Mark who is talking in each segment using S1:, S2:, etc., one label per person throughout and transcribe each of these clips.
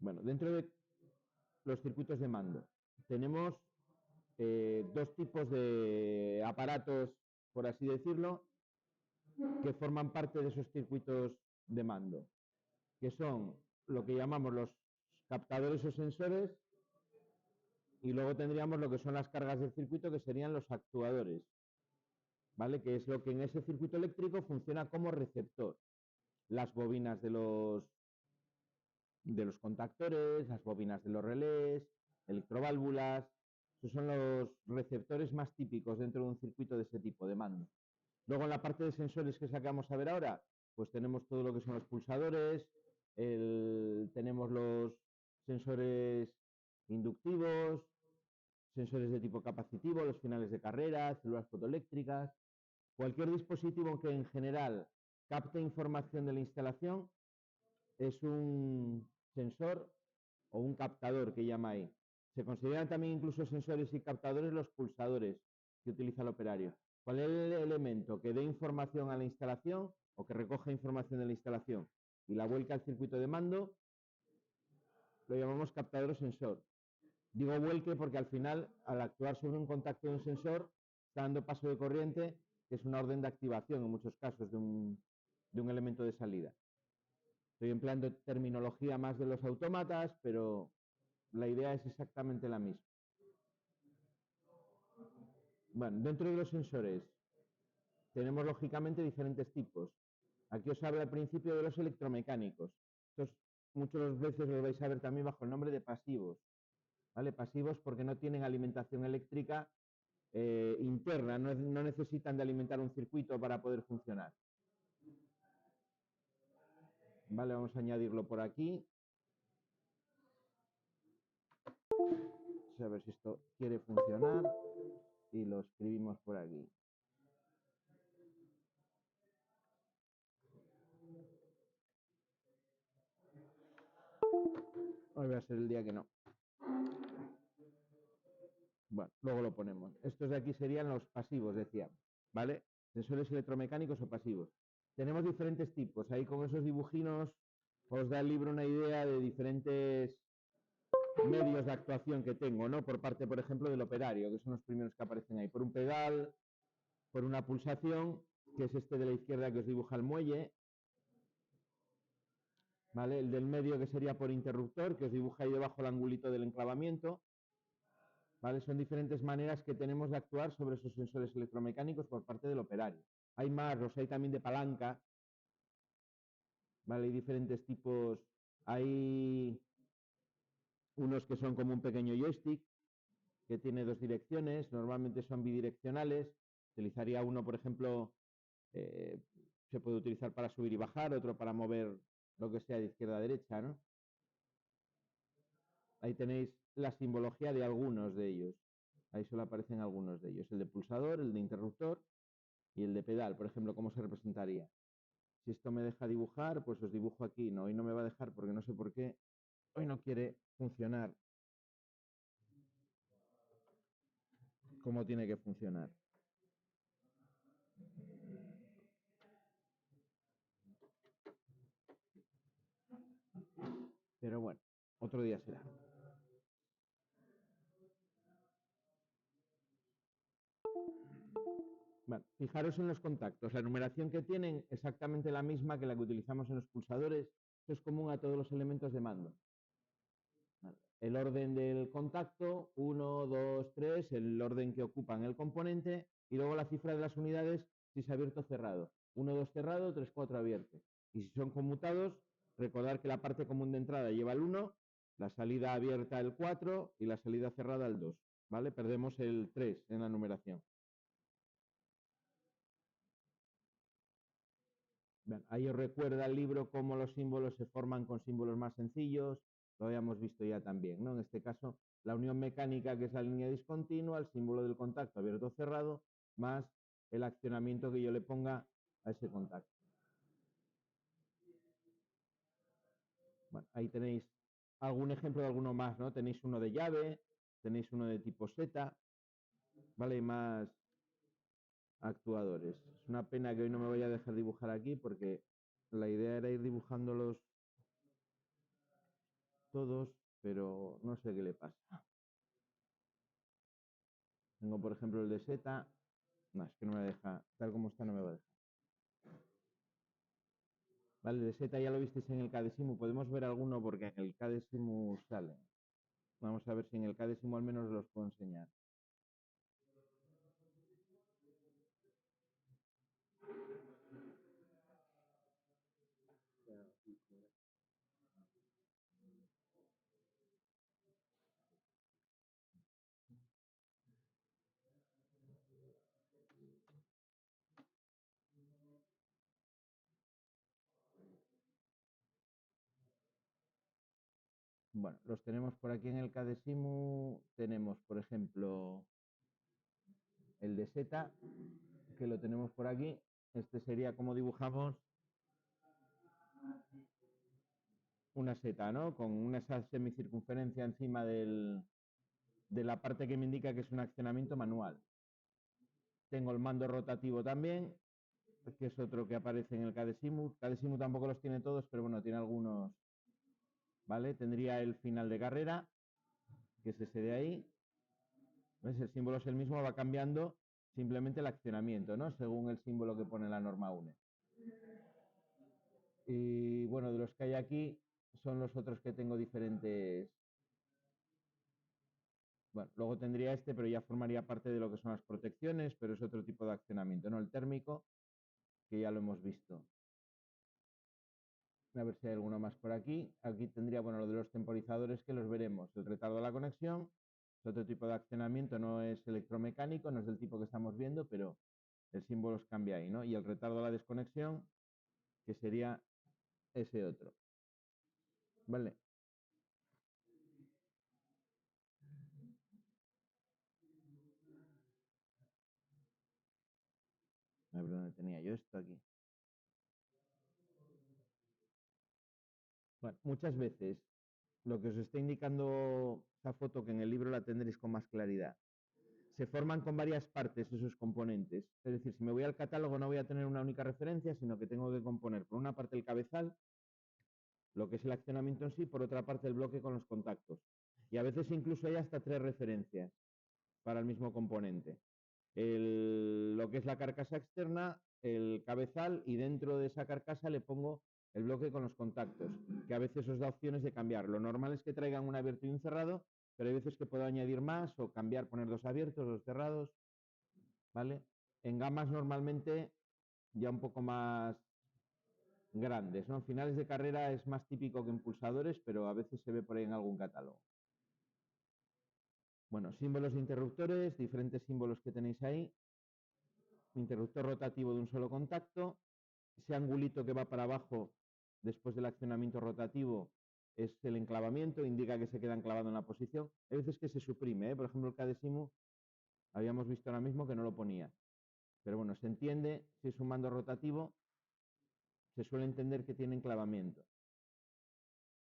S1: Bueno, dentro de los circuitos de mando tenemos dos tipos de aparatos, por así decirlo, que forman parte de esos circuitos de mando, que son lo que llamamos los captadores o sensores, y luego tendríamos lo que son las cargas del circuito, que serían los actuadores, ¿vale? Que es lo que en ese circuito eléctrico funciona como receptor. Las bobinas de los contactores, las bobinas de los relés, electroválvulas, esos son los receptores más típicos dentro de un circuito de ese tipo de mando. Luego en la parte de sensores que sacamos a ver ahora, pues tenemos todo lo que son los pulsadores, tenemos los sensores inductivos, sensores de tipo capacitivo, los finales de carrera, células fotoeléctricas, cualquier dispositivo que en general capte información de la instalación es un sensor o un captador que llama ahí. Se consideran también incluso sensores y captadores los pulsadores que utiliza el operario. ¿Cuál es el elemento que dé información a la instalación o que recoja información de la instalación y la vuelca al circuito de mando? Lo llamamos captador o sensor. Digo vuelque porque al final, al actuar sobre un contacto de un sensor, está dando paso de corriente, que es una orden de activación en muchos casos de un elemento de salida. Estoy empleando terminología más de los autómatas, pero la idea es exactamente la misma. Bueno, dentro de los sensores tenemos lógicamente diferentes tipos. Aquí os hablo al principio de los electromecánicos. Estos muchas veces los vais a ver también bajo el nombre de pasivos. ¿Vale? Pasivos porque no tienen alimentación eléctrica interna, no necesitan de alimentar un circuito para poder funcionar. Vale, vamos a añadirlo por aquí. A ver si esto quiere funcionar y lo escribimos por aquí. Hoy va a ser el día que no. Bueno, luego lo ponemos. Estos de aquí serían los pasivos, decíamos, ¿vale? Sensores electromecánicos o pasivos. Tenemos diferentes tipos. Ahí con esos dibujinos os da el libro una idea de diferentes medios de actuación que tengo, ¿no? Por parte, por ejemplo, del operario, que son los primeros que aparecen ahí. Por un pedal, por una pulsación, que es este de la izquierda que os dibuja el muelle, ¿vale? El del medio que sería por interruptor, que os dibuja ahí debajo el angulito del enclavamiento, ¿vale? Son diferentes maneras que tenemos de actuar sobre esos sensores electromecánicos por parte del operario. Hay más, los hay también de palanca, ¿vale? Hay diferentes tipos, hay unos que son como un pequeño joystick, que tiene dos direcciones, normalmente son bidireccionales, utilizaría uno, por ejemplo, se puede utilizar para subir y bajar, otro para mover lo que sea de izquierda a derecha, ¿no? Ahí tenéis la simbología de algunos de ellos. Ahí solo aparecen algunos de ellos. El de pulsador, el de interruptor y el de pedal, por ejemplo, ¿cómo se representaría? Si esto me deja dibujar, pues os dibujo aquí. No, hoy no me va a dejar porque no sé por qué. Hoy no quiere funcionar como tiene que funcionar. Pero bueno, otro día será. Bueno, fijaros en los contactos. La numeración que tienen exactamente la misma que la que utilizamos en los pulsadores. Esto es común a todos los elementos de mando. El orden del contacto, 1, 2, 3, el orden que ocupan el componente y luego la cifra de las unidades si es abierto o cerrado. 1, 2 cerrado, 3, 4 abierto. Y si son conmutados, recordar que la parte común de entrada lleva el 1, la salida abierta el 4 y la salida cerrada el 2. ¿Vale? Perdemos el 3 en la numeración. Bien, ahí os recuerda el libro cómo los símbolos se forman con símbolos más sencillos, lo habíamos visto ya también, ¿no? En este caso, la unión mecánica, que es la línea discontinua, el símbolo del contacto abierto o cerrado, más el accionamiento que yo le ponga a ese contacto. Bueno, ahí tenéis algún ejemplo de alguno más, ¿no? Tenéis uno de llave, tenéis uno de tipo Z, ¿vale? Y más actuadores. Es una pena que hoy no me vaya a dejar dibujar aquí porque la idea era ir dibujándolos todos, pero no sé qué le pasa. Tengo, por ejemplo, el de Z. No, es que no me deja. Tal como está, no me va a dejar. Vale, de Z ya lo visteis en el Cadesimu. Podemos ver alguno porque en el Cadesimu sale. Vamos a ver si en el Cadesimu al menos los puedo enseñar. Bueno, los tenemos por aquí en el Cadesimu. Tenemos, por ejemplo, el de Z, que lo tenemos por aquí. Este sería como dibujamos una seta, ¿no? Con una semicircunferencia encima de la parte que me indica que es un accionamiento manual. Tengo el mando rotativo también, que es otro que aparece en el Cadesimu. Cadesimu tampoco los tiene todos, pero bueno, tiene algunos, ¿vale? Tendría el final de carrera, que es ese de ahí. ¿Ves? El símbolo es el mismo, va cambiando simplemente el accionamiento, ¿no? Según el símbolo que pone la norma UNE. Y bueno, de los que hay aquí son los otros que tengo diferentes. Bueno, luego tendría este, pero ya formaría parte de lo que son las protecciones, pero es otro tipo de accionamiento, ¿no? El térmico, que ya lo hemos visto. A ver si hay alguno más por aquí. Aquí tendría, bueno, lo de los temporizadores que los veremos. El retardo de la conexión, es otro tipo de accionamiento, no es electromecánico, no es del tipo que estamos viendo, pero el símbolo os cambia ahí, ¿no? Y el retardo de la desconexión, que sería ese otro. ¿Vale? A ver dónde tenía yo esto aquí. Bueno, muchas veces lo que os está indicando esa foto, que en el libro la tendréis con más claridad, se forman con varias partes esos componentes. Es decir, si me voy al catálogo no voy a tener una única referencia, sino que tengo que componer por una parte el cabezal, lo que es el accionamiento en sí, por otra parte el bloque con los contactos. Y a veces incluso hay hasta 3 referencias para el mismo componente. Lo que es la carcasa externa, el cabezal, y dentro de esa carcasa le pongo el bloque con los contactos, que a veces os da opciones de cambiar. Lo normal es que traigan un abierto y un cerrado, pero hay veces que puedo añadir más o cambiar, poner 2 abiertos, 2 cerrados, ¿vale? En gamas normalmente ya un poco más grandes, ¿no? En finales de carrera es más típico que en pulsadores, pero a veces se ve por ahí en algún catálogo. Bueno, símbolos de interruptores, diferentes símbolos que tenéis ahí. Interruptor rotativo de un solo contacto. Ese angulito que va para abajo después del accionamiento rotativo es el enclavamiento, indica que se queda enclavado en la posición. Hay veces que se suprime, ¿eh? Por ejemplo, el Cadesimu habíamos visto ahora mismo que no lo ponía. Pero bueno, se entiende, si es un mando rotativo, se suele entender que tiene enclavamiento.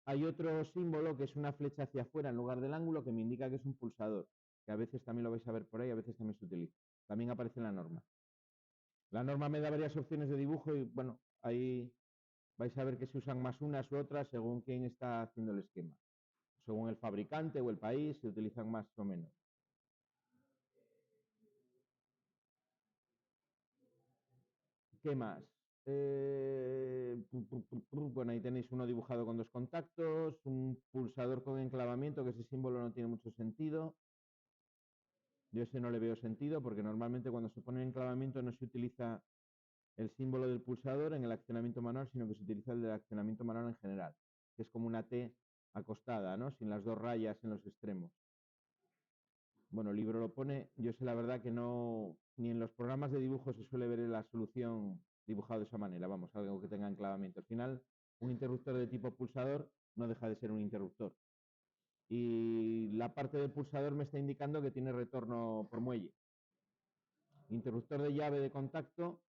S1: Hay otro símbolo que es una flecha hacia afuera en lugar del ángulo que me indica que es un pulsador, que a veces también lo vais a ver por ahí, a veces también se utiliza. También aparece en la norma. La norma me da varias opciones de dibujo y bueno, ahí vais a ver que se usan más unas u otras según quién está haciendo el esquema. Según el fabricante o el país, se utilizan más o menos. ¿Qué más? Bueno, ahí tenéis uno dibujado con 2 contactos, un pulsador con enclavamiento, que ese símbolo no tiene mucho sentido. Yo ese no le veo sentido porque normalmente cuando se pone enclavamiento no se utiliza el símbolo del pulsador en el accionamiento manual, sino que se utiliza el del accionamiento manual en general, que es como una T acostada, ¿no? Sin las 2 rayas en los extremos. Bueno, el libro lo pone, yo sé la verdad que no, ni en los programas de dibujo se suele ver la solución dibujada de esa manera, vamos, algo que tenga enclavamiento. Al final, un interruptor de tipo pulsador no deja de ser un interruptor. Y la parte del pulsador me está indicando que tiene retorno por muelle. Interruptor de llave de contacto,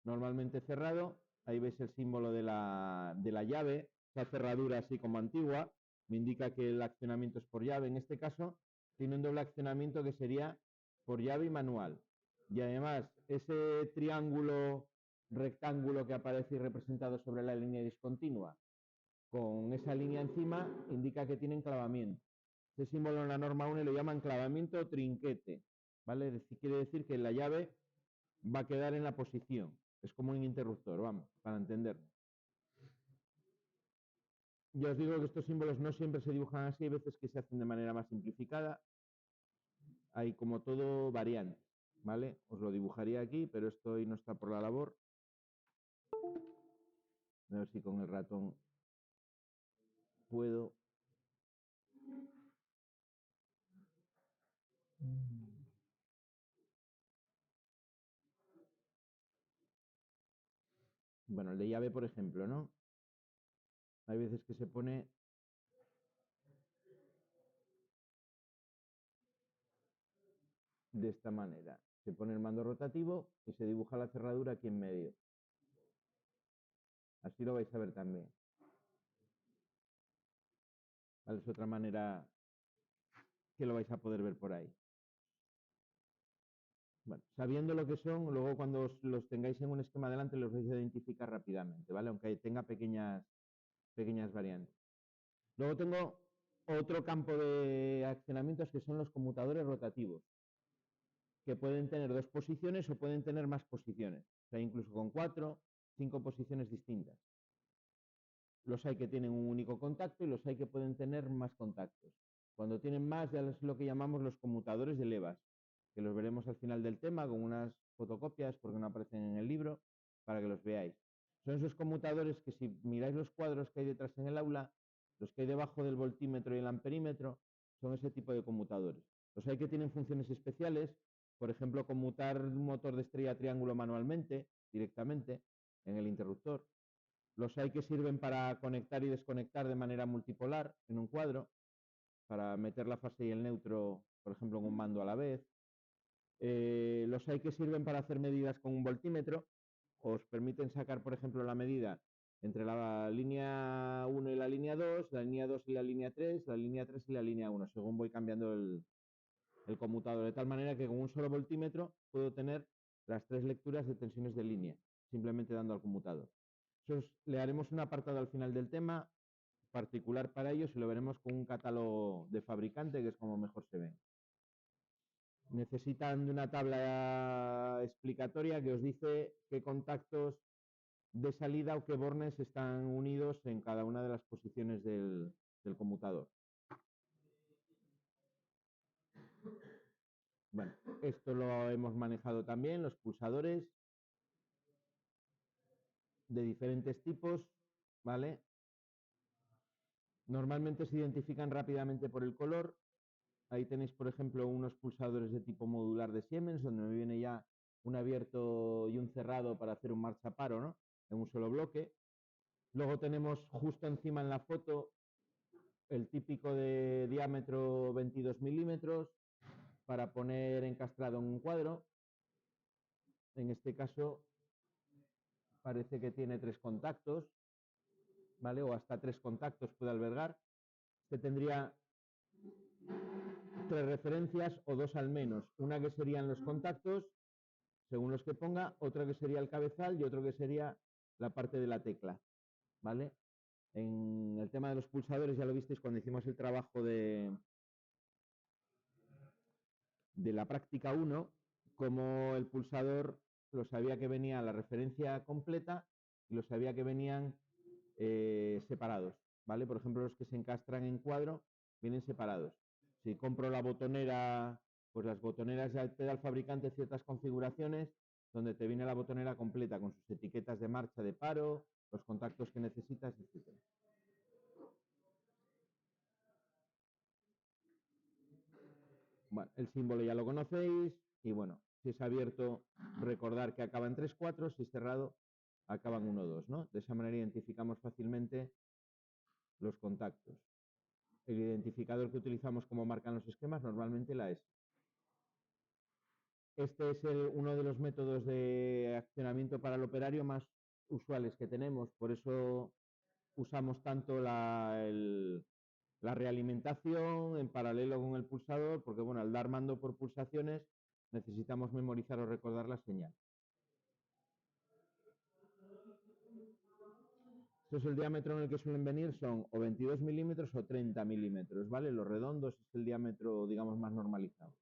S1: normalmente cerrado. Ahí veis el símbolo de la llave, esa cerradura así como antigua, me indica que el accionamiento es por llave. En este caso, tiene un doble accionamiento que sería por llave y manual. Y además, ese triángulo rectángulo que aparece representado sobre la línea discontinua, con esa línea encima indica que tiene enclavamiento. Este símbolo en la norma 1 lo llaman enclavamiento o trinquete, ¿vale? Quiere decir que la llave va a quedar en la posición. Es como un interruptor, vamos, para entenderlo. Ya os digo que estos símbolos no siempre se dibujan así, hay veces que se hacen de manera más simplificada. Hay como todo variantes, ¿vale? Os lo dibujaría aquí, pero esto hoy no está por la labor. A ver si con el ratón puedo. Bueno, el de llave, por ejemplo, ¿no? Hay veces que se pone de esta manera. Se pone el mando rotativo y se dibuja la cerradura aquí en medio. Así lo vais a ver también. ¿Vale? Es otra manera que lo vais a poder ver por ahí. Bueno, sabiendo lo que son, luego cuando los tengáis en un esquema delante los vais a identificar rápidamente, ¿vale? Aunque tenga pequeñas variantes. Luego tengo otro campo de accionamientos que son los conmutadores rotativos, que pueden tener 2 posiciones o pueden tener más posiciones, o sea, incluso con 4, 5 posiciones distintas. Los hay que tienen un único contacto y los hay que pueden tener más contactos. Cuando tienen más, ya es lo que llamamos los conmutadores de levas, que los veremos al final del tema con unas fotocopias porque no aparecen en el libro, para que los veáis. Son esos conmutadores que si miráis los cuadros que hay detrás en el aula, los que hay debajo del voltímetro y el amperímetro, son ese tipo de conmutadores. Los hay que tienen funciones especiales, por ejemplo, conmutar un motor de estrella a triángulo manualmente, directamente, en el interruptor. Los hay que sirven para conectar y desconectar de manera multipolar en un cuadro, para meter la fase y el neutro, por ejemplo, en un mando a la vez. Los hay que sirven para hacer medidas con un voltímetro, os permiten sacar, por ejemplo, la medida entre la línea 1 y la línea 2, la línea 2 y la línea 3, la línea 3 y la línea 1, según voy cambiando el conmutador, de tal manera que con un solo voltímetro puedo tener las 3 lecturas de tensiones de línea, simplemente dando al conmutador. Le haremos un apartado al final del tema particular para ellos y lo veremos con un catálogo de fabricante, que es como mejor se ven. Necesitan de una tabla explicatoria que os dice qué contactos de salida o qué bornes están unidos en cada una de las posiciones del conmutador. Bueno, esto lo hemos manejado también, los pulsadores de diferentes tipos, ¿vale? Normalmente se identifican rápidamente por el color. Ahí tenéis, por ejemplo, unos pulsadores de tipo modular de Siemens, donde me viene ya un abierto y un cerrado para hacer un marchaparo, ¿no? En un solo bloque. Luego tenemos justo encima en la foto el típico de diámetro 22 milímetros para poner encastrado en un cuadro. En este caso parece que tiene 3 contactos, ¿vale? O hasta 3 contactos puede albergar. Este tendría 3 referencias o 2 al menos. Una que serían los contactos, según los que ponga, otra que sería el cabezal y otro que sería la parte de la tecla, ¿vale? En el tema de los pulsadores ya lo visteis cuando hicimos el trabajo de la práctica 1, como el pulsador lo sabía que venía la referencia completa y lo sabía que venían separados, ¿vale? Por ejemplo, los que se encastran en cuadro vienen separados. Si compro la botonera, pues las botoneras ya te da el fabricante ciertas configuraciones donde te viene la botonera completa con sus etiquetas de marcha, de paro, los contactos que necesitas, etc. Bueno, el símbolo ya lo conocéis y bueno, si es abierto, recordar que acaba en 3-4, si es cerrado, acaba en 1-2, ¿no? De esa manera identificamos fácilmente los contactos. El identificador que utilizamos como marcan los esquemas normalmente la S. Este es uno de los métodos de accionamiento para el operario más usuales que tenemos, por eso usamos tanto la realimentación en paralelo con el pulsador, porque bueno, al dar mando por pulsaciones necesitamos memorizar o recordar la señal. Entonces el diámetro en el que suelen venir son o 22 milímetros o 30 milímetros, ¿vale? Los redondos es el diámetro, digamos, más normalizado.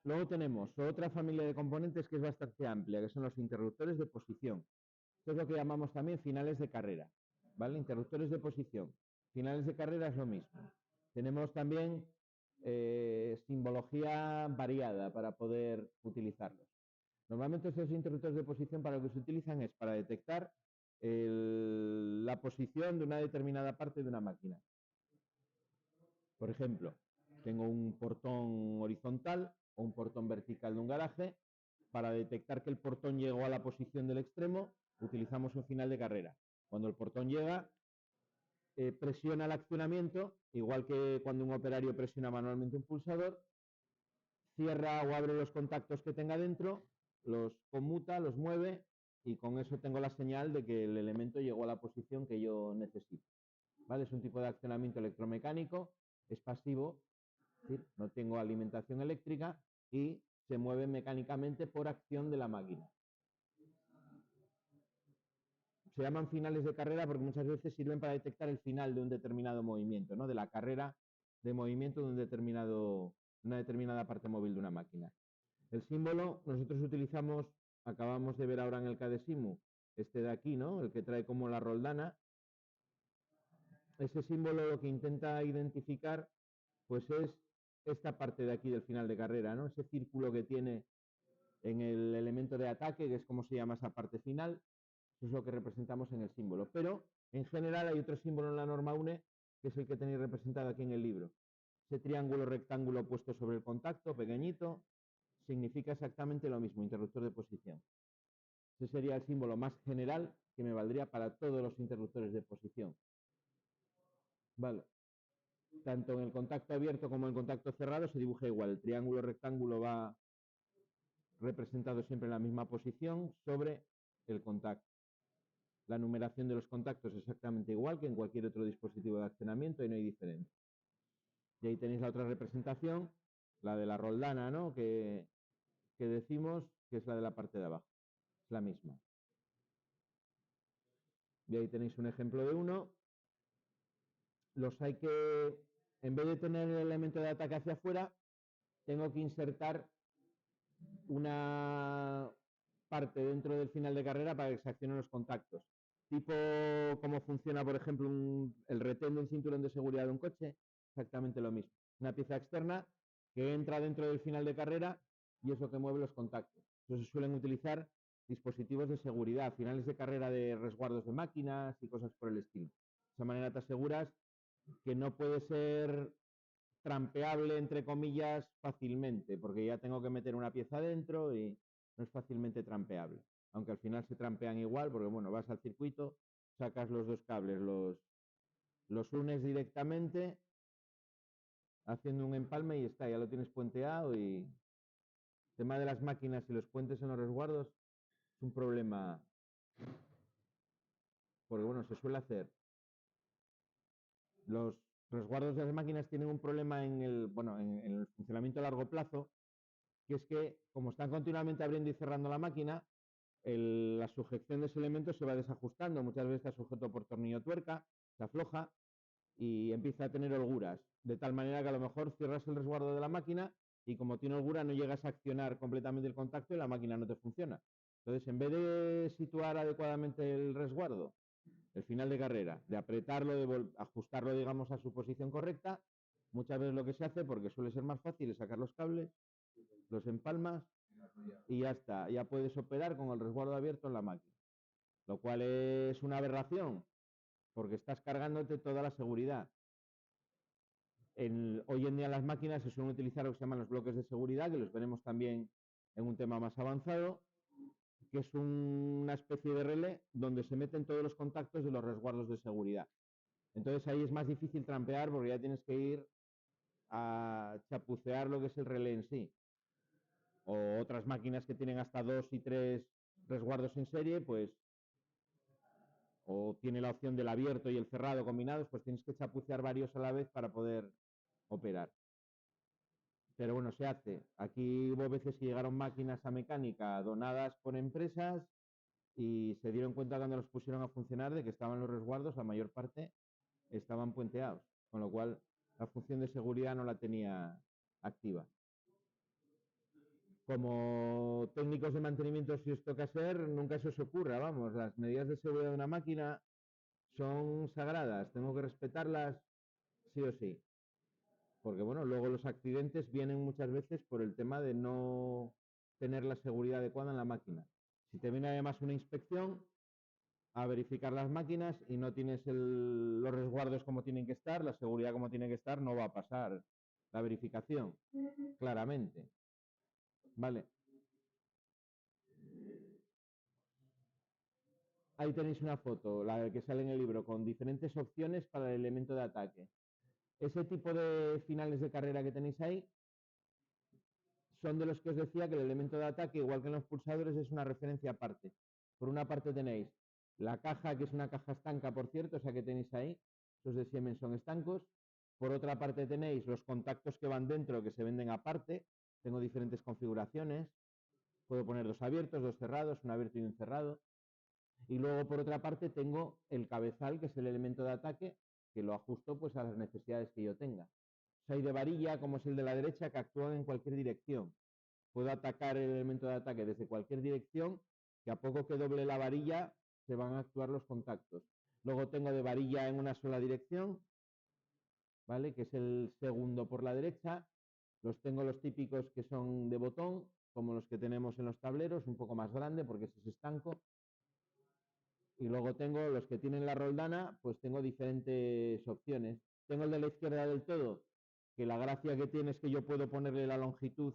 S1: Luego tenemos otra familia de componentes que es bastante amplia, que son los interruptores de posición. Esto es lo que llamamos también finales de carrera, ¿vale? Interruptores de posición. Finales de carrera es lo mismo. Tenemos también simbología variada para poder utilizarlos. Normalmente estos interruptores de posición para lo que se utilizan es para detectar la posición de una determinada parte de una máquina. Por ejemplo, tengo un portón horizontal o un portón vertical de un garaje. Para detectar que el portón llegó a la posición del extremo, utilizamos un final de carrera. Cuando el portón llega, presiona el accionamiento, igual que cuando un operario presiona manualmente un pulsador, cierra o abre los contactos que tenga dentro, los conmuta, los mueve y con eso tengo la señal de que el elemento llegó a la posición que yo necesito. ¿Vale? Es un tipo de accionamiento electromecánico, es pasivo, ¿sí? No tengo alimentación eléctrica y se mueve mecánicamente por acción de la máquina. Se llaman finales de carrera porque muchas veces sirven para detectar el final de un determinado movimiento, ¿no? De la carrera de movimiento de una determinada parte móvil de una máquina. El símbolo nosotros utilizamos, acabamos de ver ahora en el Cadesimu, este de aquí, ¿no? El que trae como la roldana. Ese símbolo lo que intenta identificar pues es esta parte de aquí del final de carrera, ¿no? Ese círculo que tiene en el elemento de ataque, que es como se llama esa parte final, eso es lo que representamos en el símbolo. Pero en general hay otro símbolo en la norma UNE, que es el que tenéis representado aquí en el libro. Ese triángulo rectángulo puesto sobre el contacto, pequeñito, significa exactamente lo mismo, interruptor de posición. Ese sería el símbolo más general que me valdría para todos los interruptores de posición. Vale. Tanto en el contacto abierto como en el contacto cerrado se dibuja igual. El triángulo rectángulo va representado siempre en la misma posición sobre el contacto. La numeración de los contactos es exactamente igual que en cualquier otro dispositivo de accionamiento y no hay diferencia. Y ahí tenéis la otra representación, la de la roldana, ¿no? que decimos que es la de la parte de abajo. Es la misma. Y ahí tenéis un ejemplo de uno. Los hay que, en vez de tener el elemento de ataque hacia afuera, tengo que insertar una parte dentro del final de carrera para que se accionen los contactos. Tipo cómo funciona, por ejemplo, el retén de un cinturón de seguridad de un coche, exactamente lo mismo. Una pieza externa que entra dentro del final de carrera y es lo que mueve los contactos. Entonces se suelen utilizar dispositivos de seguridad, finales de carrera de resguardos de máquinas y cosas por el estilo. De esa manera te aseguras que no puede ser trampeable, entre comillas, fácilmente, porque ya tengo que meter una pieza dentro y no es fácilmente trampeable. Aunque al final se trampean igual, porque bueno, vas al circuito, sacas los dos cables, los unes directamente, haciendo un empalme y está, ya lo tienes puenteado. Y el tema de las máquinas y los puentes en los resguardos es un problema, porque bueno, se suele hacer. Los resguardos de las máquinas tienen un problema en el funcionamiento a largo plazo, que es que como están continuamente abriendo y cerrando la máquina, la sujeción de ese elemento se va desajustando. Muchas veces está sujeto por tornillo tuerca, se afloja y empieza a tener holguras, de tal manera que a lo mejor cierras el resguardo de la máquina y como tiene holgura no llegas a accionar completamente el contacto y la máquina no te funciona. Entonces, en vez de situar adecuadamente el resguardo, el final de carrera, de apretarlo, de ajustarlo, digamos, a su posición correcta, muchas veces lo que se hace, porque suele ser más fácil, es sacar los cables, los empalmas y ya está, ya puedes operar con el resguardo abierto en la máquina, lo cual es una aberración, porque estás cargándote toda la seguridad. Hoy en día en las máquinas se suelen utilizar lo que se llaman los bloques de seguridad, que los veremos también en un tema más avanzado, que es una especie de relé donde se meten todos los contactos de los resguardos de seguridad. Entonces ahí es más difícil trampear porque ya tienes que ir a chapucear lo que es el relé en sí. O otras máquinas que tienen hasta 2 y 3 resguardos en serie, pues, o tiene la opción del abierto y el cerrado combinados, pues tienes que chapucear varios a la vez para poder operar. Pero bueno, se hace. Aquí hubo veces que llegaron máquinas a mecánica donadas por empresas y se dieron cuenta cuando los pusieron a funcionar de que estaban los resguardos, la mayor parte estaban puenteados, con lo cual la función de seguridad no la tenía activa. Como técnicos de mantenimiento, si os toca ser, nunca se os ocurra, vamos, las medidas de seguridad de una máquina son sagradas, tengo que respetarlas sí o sí. Porque bueno, luego los accidentes vienen muchas veces por el tema de no tener la seguridad adecuada en la máquina. Si te viene además una inspección a verificar las máquinas y no tienes los resguardos como tienen que estar, la seguridad como tiene que estar, no va a pasar la verificación, claramente. Vale. Ahí tenéis una foto, la que sale en el libro, con diferentes opciones para el elemento de ataque. Ese tipo de finales de carrera que tenéis ahí son de los que os decía que el elemento de ataque, igual que en los pulsadores, es una referencia aparte. Por una parte tenéis la caja, que es una caja estanca, por cierto, esa que tenéis ahí, esos de Siemens son estancos. Por otra parte tenéis los contactos que van dentro, que se venden aparte. Tengo diferentes configuraciones. Puedo poner dos abiertos, dos cerrados, un abierto y un cerrado. Y luego, por otra parte, tengo el cabezal, que es el elemento de ataque, que lo ajusto pues a las necesidades que yo tenga. Hay de varilla, como es el de la derecha, que actúan en cualquier dirección. Puedo atacar el elemento de ataque desde cualquier dirección, que a poco que doble la varilla se van a actuar los contactos. Luego tengo de varilla en una sola dirección, ¿vale? Que es el segundo por la derecha. Tengo los típicos que son de botón, como los que tenemos en los tableros, un poco más grande porque ese es estanco. Y luego tengo los que tienen la roldana, pues tengo diferentes opciones. Tengo el de la izquierda del todo, que la gracia que tiene es que yo puedo ponerle la longitud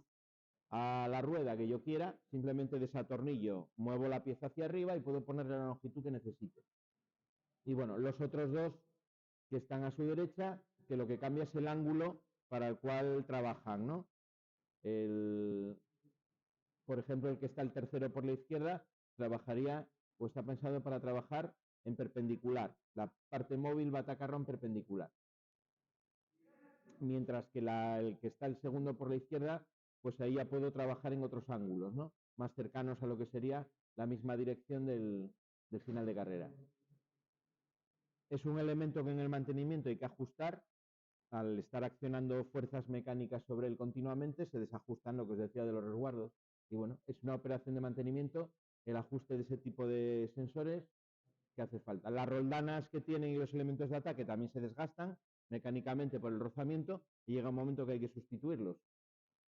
S1: a la rueda que yo quiera, simplemente desatornillo, muevo la pieza hacia arriba y puedo ponerle la longitud que necesite. Y bueno, los otros dos que están a su derecha, que lo que cambia es el ángulo para el cual trabajan, ¿no? Por ejemplo, el que está el tercero por la izquierda trabajaría o está pensado para trabajar en perpendicular. La parte móvil va a atacarlo en perpendicular. Mientras que el que está el segundo por la izquierda, pues ahí ya puedo trabajar en otros ángulos, ¿no? Más cercanos a lo que sería la misma dirección del final de carrera. Es un elemento que en el mantenimiento hay que ajustar. Al estar accionando fuerzas mecánicas sobre él continuamente, se desajustan lo que os decía de los resguardos. Y bueno, es una operación de mantenimiento, el ajuste de ese tipo de sensores que hace falta. Las roldanas que tienen y los elementos de ataque también se desgastan mecánicamente por el rozamiento y llega un momento que hay que sustituirlos,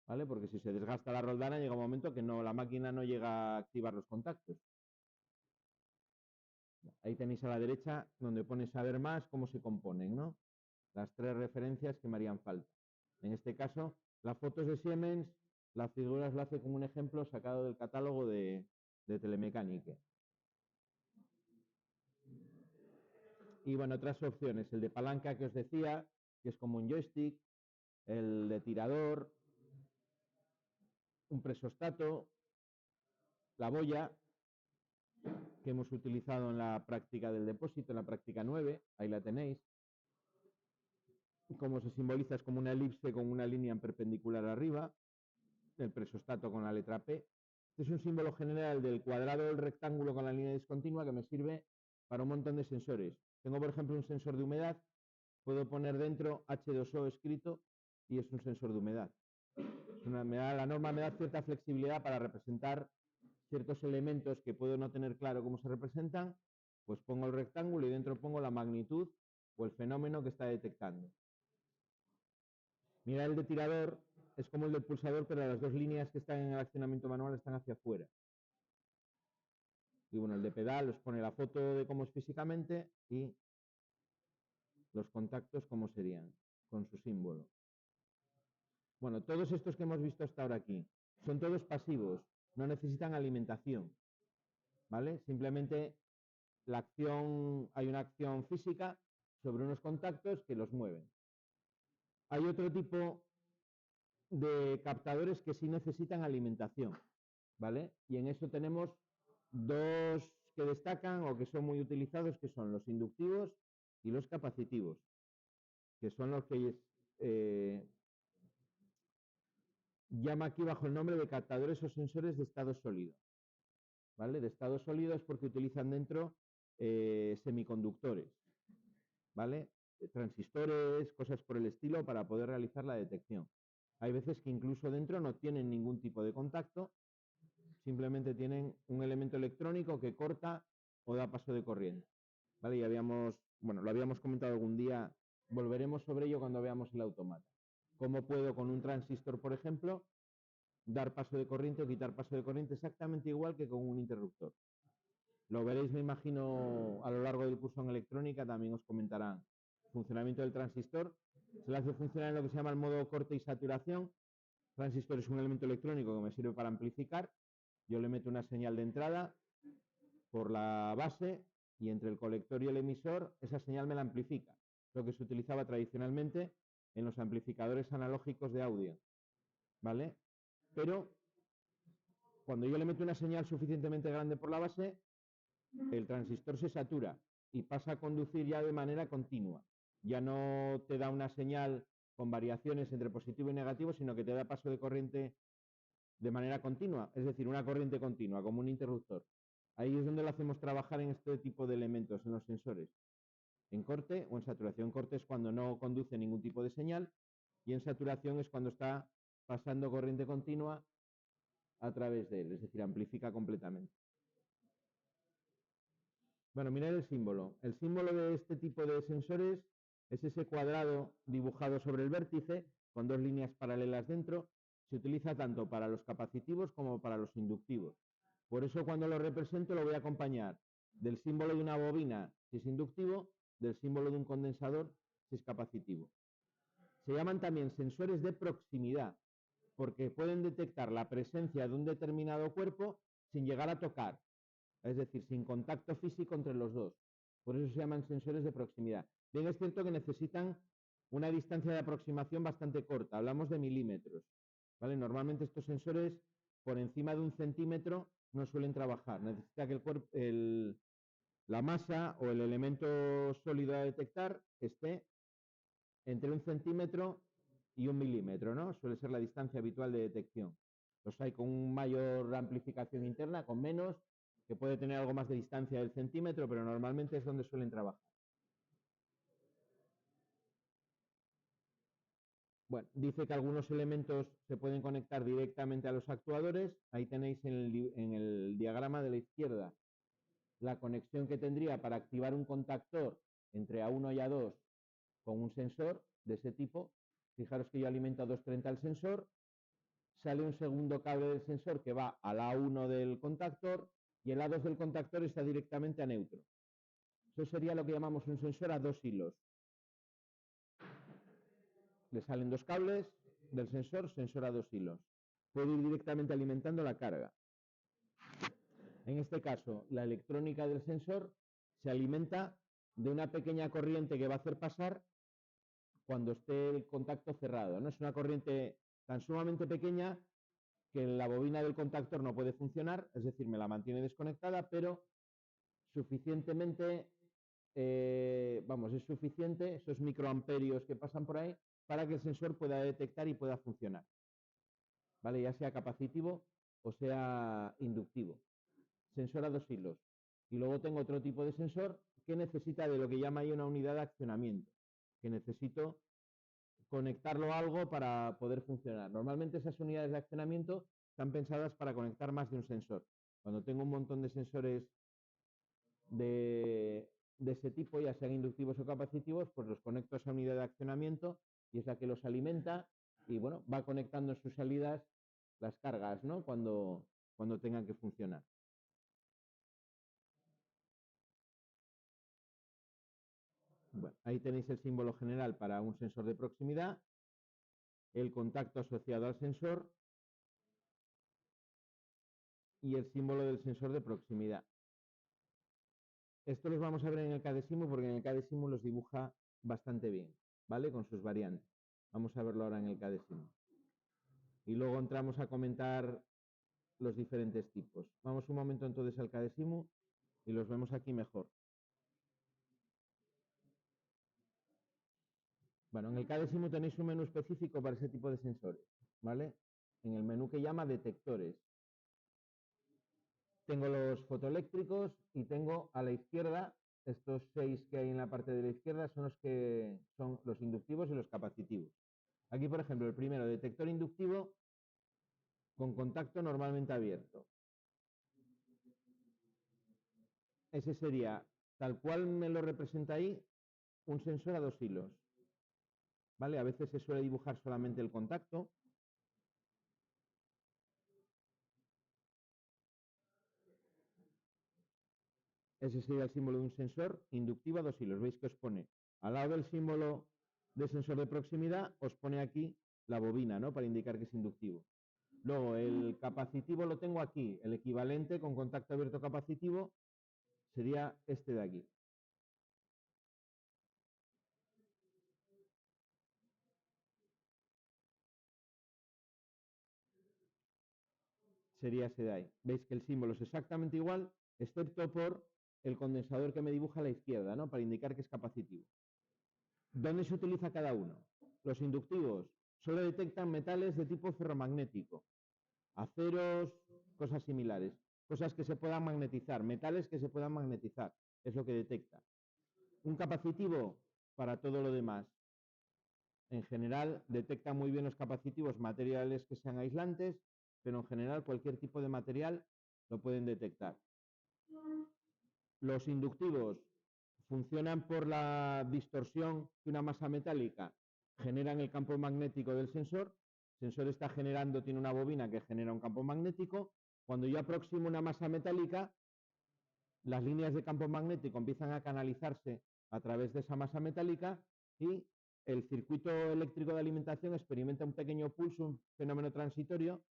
S1: ¿vale? Porque si se desgasta la roldana llega un momento que no, la máquina no llega a activar los contactos. Ahí tenéis a la derecha donde pone saber más cómo se componen, ¿no? Las tres referencias que me harían falta. En este caso, las fotos de Siemens, las figuras lo hace como un ejemplo sacado del catálogo de Telemecánica. Y bueno, otras opciones, el de palanca que os decía, que es como un joystick, el de tirador, un presostato, la boya, que hemos utilizado en la práctica del depósito, en la práctica 9, ahí la tenéis. Como se simboliza es como una elipse con una línea en perpendicular arriba, el presostato con la letra P. Este es un símbolo general del cuadrado o el rectángulo con la línea discontinua que me sirve para un montón de sensores. Tengo, por ejemplo, un sensor de humedad, puedo poner dentro H2O escrito y es un sensor de humedad. La norma me da cierta flexibilidad para representar ciertos elementos que puedo no tener claro cómo se representan, pues pongo el rectángulo y dentro pongo la magnitud o el fenómeno que está detectando. Mira, el de tirador es como el del pulsador, pero las dos líneas que están en el accionamiento manual están hacia afuera. Y bueno, el de pedal os pone la foto de cómo es físicamente y los contactos cómo serían, con su símbolo. Bueno, todos estos que hemos visto hasta ahora aquí son todos pasivos, no necesitan alimentación, ¿vale? Simplemente hay una acción física sobre unos contactos que los mueven. Hay otro tipo de captadores que sí necesitan alimentación, ¿vale? Y en eso tenemos dos que destacan o que son muy utilizados, que son los inductivos y los capacitivos, que son los que llama aquí bajo el nombre de captadores o sensores de estado sólido. ¿vale? De estado sólido es porque utilizan dentro semiconductores, ¿vale? Transistores, cosas por el estilo para poder realizar la detección. Hay veces que incluso dentro no tienen ningún tipo de contacto, simplemente tienen un elemento electrónico que corta o da paso de corriente, ¿vale? Y lo habíamos comentado algún día, volveremos sobre ello cuando veamos el automata. ¿Cómo puedo con un transistor, por ejemplo, dar paso de corriente o quitar paso de corriente exactamente igual que con un interruptor? Lo veréis, me imagino, a lo largo del curso en electrónica, también os comentarán el funcionamiento del transistor. Se le hace funcionar en lo que se llama el modo corte y saturación. El transistor es un elemento electrónico que me sirve para amplificar. Yo le meto una señal de entrada por la base y entre el colector y el emisor esa señal me la amplifica, lo que se utilizaba tradicionalmente en los amplificadores analógicos de audio, ¿vale? Pero cuando yo le meto una señal suficientemente grande por la base, el transistor se satura y pasa a conducir ya de manera continua. Ya no te da una señal con variaciones entre positivo y negativo, sino que te da paso de corriente de manera continua, es decir, una corriente continua, como un interruptor. Ahí es donde lo hacemos trabajar en este tipo de elementos, en los sensores. En corte o en saturación. Corte es cuando no conduce ningún tipo de señal y en saturación es cuando está pasando corriente continua a través de él, es decir, amplifica completamente. Bueno, mirad el símbolo. El símbolo de este tipo de sensores es ese cuadrado dibujado sobre el vértice con dos líneas paralelas dentro. Se utiliza tanto para los capacitivos como para los inductivos. Por eso cuando lo represento lo voy a acompañar del símbolo de una bobina si es inductivo, del símbolo de un condensador si es capacitivo. Se llaman también sensores de proximidad porque pueden detectar la presencia de un determinado cuerpo sin llegar a tocar, es decir, sin contacto físico entre los dos. Por eso se llaman sensores de proximidad. Bien, es cierto que necesitan una distancia de aproximación bastante corta, hablamos de milímetros, ¿vale? Normalmente estos sensores por encima de 1 centímetro no suelen trabajar. Necesita que la masa o el elemento sólido a detectar esté entre 1 centímetro y 1 milímetro, ¿no? Suele ser la distancia habitual de detección. Los hay con mayor amplificación interna, con menos, que puede tener algo más de distancia del centímetro, pero normalmente es donde suelen trabajar. Bueno, dice que algunos elementos se pueden conectar directamente a los actuadores. Ahí tenéis en el diagrama de la izquierda la conexión que tendría para activar un contactor entre A1 y A2 con un sensor de ese tipo. Fijaros que yo alimento a 230 el sensor, sale un segundo cable del sensor que va al A1 del contactor y el A2 del contactor está directamente a neutro. Eso sería lo que llamamos un sensor a dos hilos. Le salen dos cables del sensor a dos hilos. Puede ir directamente alimentando la carga. En este caso, la electrónica del sensor se alimenta de una pequeña corriente que va a hacer pasar cuando esté el contacto cerrado, ¿no? Es una corriente tan sumamente pequeña que la bobina del contactor no puede funcionar, es decir, me la mantiene desconectada, pero suficientemente, es suficiente esos microamperios que pasan por ahí para que el sensor pueda detectar y pueda funcionar, ¿vale? Ya sea capacitivo o sea inductivo. Sensor a dos hilos. Y luego tengo otro tipo de sensor que necesita de lo que llama ahí una unidad de accionamiento, que necesito conectarlo a algo para poder funcionar. Normalmente esas unidades de accionamiento están pensadas para conectar más de un sensor. Cuando tengo un montón de sensores de ese tipo, ya sean inductivos o capacitivos, pues los conecto a esa unidad de accionamiento y es la que los alimenta y bueno, va conectando en sus salidas las cargas, ¿no? Cuando tengan que funcionar. Bueno, ahí tenéis el símbolo general para un sensor de proximidad, el contacto asociado al sensor y el símbolo del sensor de proximidad. Esto los vamos a ver en el cadésimo porque en el cadésimo los dibuja bastante bien, ¿vale? Con sus variantes. Vamos a verlo ahora en el cadésimo. Y luego entramos a comentar los diferentes tipos. Vamos un momento entonces al cadésimo y los vemos aquí mejor. Bueno, en el cadésimo tenéis un menú específico para ese tipo de sensores, ¿vale? En el menú que llama detectores. tengo los fotoeléctricos y tengo a la izquierda, estos 6 que hay en la parte de la izquierda son los que son los inductivos y los capacitivos. Aquí, por ejemplo, el primero, detector inductivo con contacto normalmente abierto. Ese sería, tal cual me lo representa ahí, un sensor a 2 hilos. ¿Vale? A veces se suele dibujar solamente el contacto. Ese sería el símbolo de un sensor inductivo a 2 hilos. Veis que os pone al lado del símbolo de sensor de proximidad, os pone aquí la bobina, ¿no? Para indicar que es inductivo. Luego el capacitivo lo tengo aquí, el equivalente con contacto abierto capacitivo sería este de aquí. Sería ese de ahí. Veis que el símbolo es exactamente igual, excepto por el condensador que me dibuja a la izquierda, ¿no? Para indicar que es capacitivo. ¿Dónde se utiliza cada uno? Los inductivos solo detectan metales de tipo ferromagnético, aceros, cosas similares, cosas que se puedan magnetizar, metales que se puedan magnetizar, es lo que detecta. Un capacitivo para todo lo demás. En general detecta muy bien los capacitivos materiales que sean aislantes, pero en general cualquier tipo de material lo pueden detectar. Los inductivos funcionan por la distorsión que una masa metálica genera en el campo magnético del sensor. El sensor está generando, tiene una bobina que genera un campo magnético. Cuando yo aproximo una masa metálica, las líneas de campo magnético empiezan a canalizarse a través de esa masa metálica y el circuito eléctrico de alimentación experimenta un pequeño pulso, un fenómeno transitorio,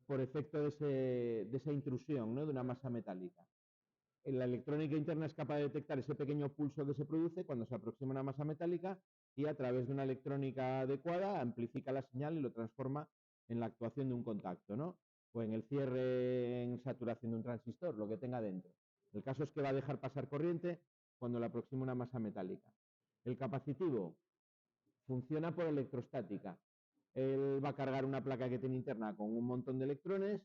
S1: por efecto de esa intrusión, ¿no? De una masa metálica. La electrónica interna es capaz de detectar ese pequeño pulso que se produce cuando se aproxima a una masa metálica y a través de una electrónica adecuada amplifica la señal y lo transforma en la actuación de un contacto, ¿no? O en el cierre en saturación de un transistor, lo que tenga dentro. El caso es que va a dejar pasar corriente cuando le aproxima una masa metálica. El capacitivo funciona por electrostática. Él va a cargar una placa que tiene interna con un montón de electrones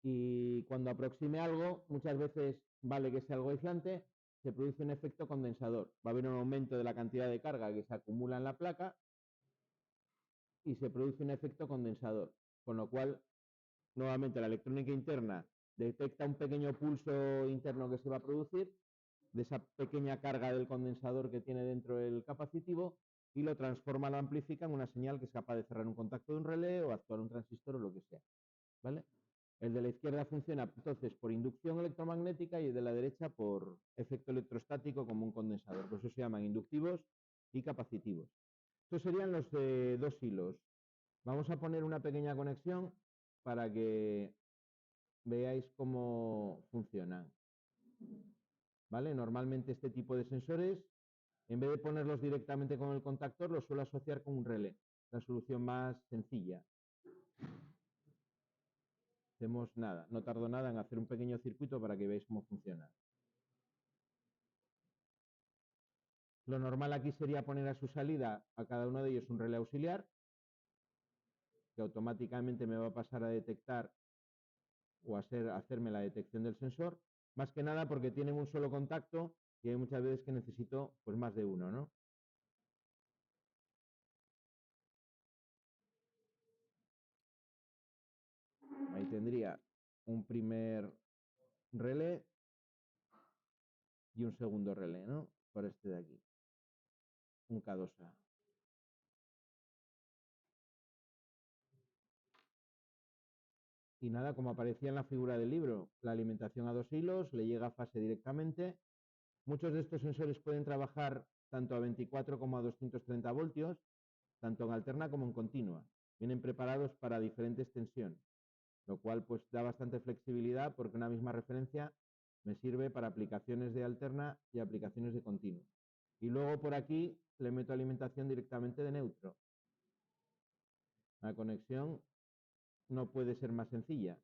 S1: y cuando aproxime algo, muchas veces vale que sea algo aislante, se produce un efecto condensador. Va a haber un aumento de la cantidad de carga que se acumula en la placa y se produce un efecto condensador, con lo cual, nuevamente, la electrónica interna detecta un pequeño pulso interno que se va a producir de esa pequeña carga del condensador que tiene dentro el capacitivo y lo transforma, lo amplifica en una señal que es capaz de cerrar un contacto de un relé o actuar un transistor o lo que sea. ¿Vale? El de la izquierda funciona entonces por inducción electromagnética y el de la derecha por efecto electrostático como un condensador. Por eso se llaman inductivos y capacitivos. Estos serían los de 2 hilos. Vamos a poner una pequeña conexión para que veáis cómo funcionan. ¿Vale? Normalmente este tipo de sensores, en vez de ponerlos directamente con el contactor, los suelo asociar con un relé. La solución más sencilla. Hacemos nada, no tardo nada en hacer un pequeño circuito para que veáis cómo funciona. Lo normal aquí sería poner a su salida a cada uno de ellos un relé auxiliar, que automáticamente me va a pasar a detectar o a hacerme la detección del sensor, más que nada porque tienen un solo contacto y hay muchas veces que necesito pues más de uno, ¿no? Ahí tendría un primer relé y un segundo relé, ¿no? Por este de aquí, un K2A. Y nada, como aparecía en la figura del libro, la alimentación a 2 hilos le llega a fase directamente. Muchos de estos sensores pueden trabajar tanto a 24 como a 230 voltios, tanto en alterna como en continua. Vienen preparados para diferentes tensiones, lo cual pues da bastante flexibilidad porque una misma referencia me sirve para aplicaciones de alterna y aplicaciones de continua. Y luego por aquí le meto alimentación directamente de neutro. La conexión no puede ser más sencilla.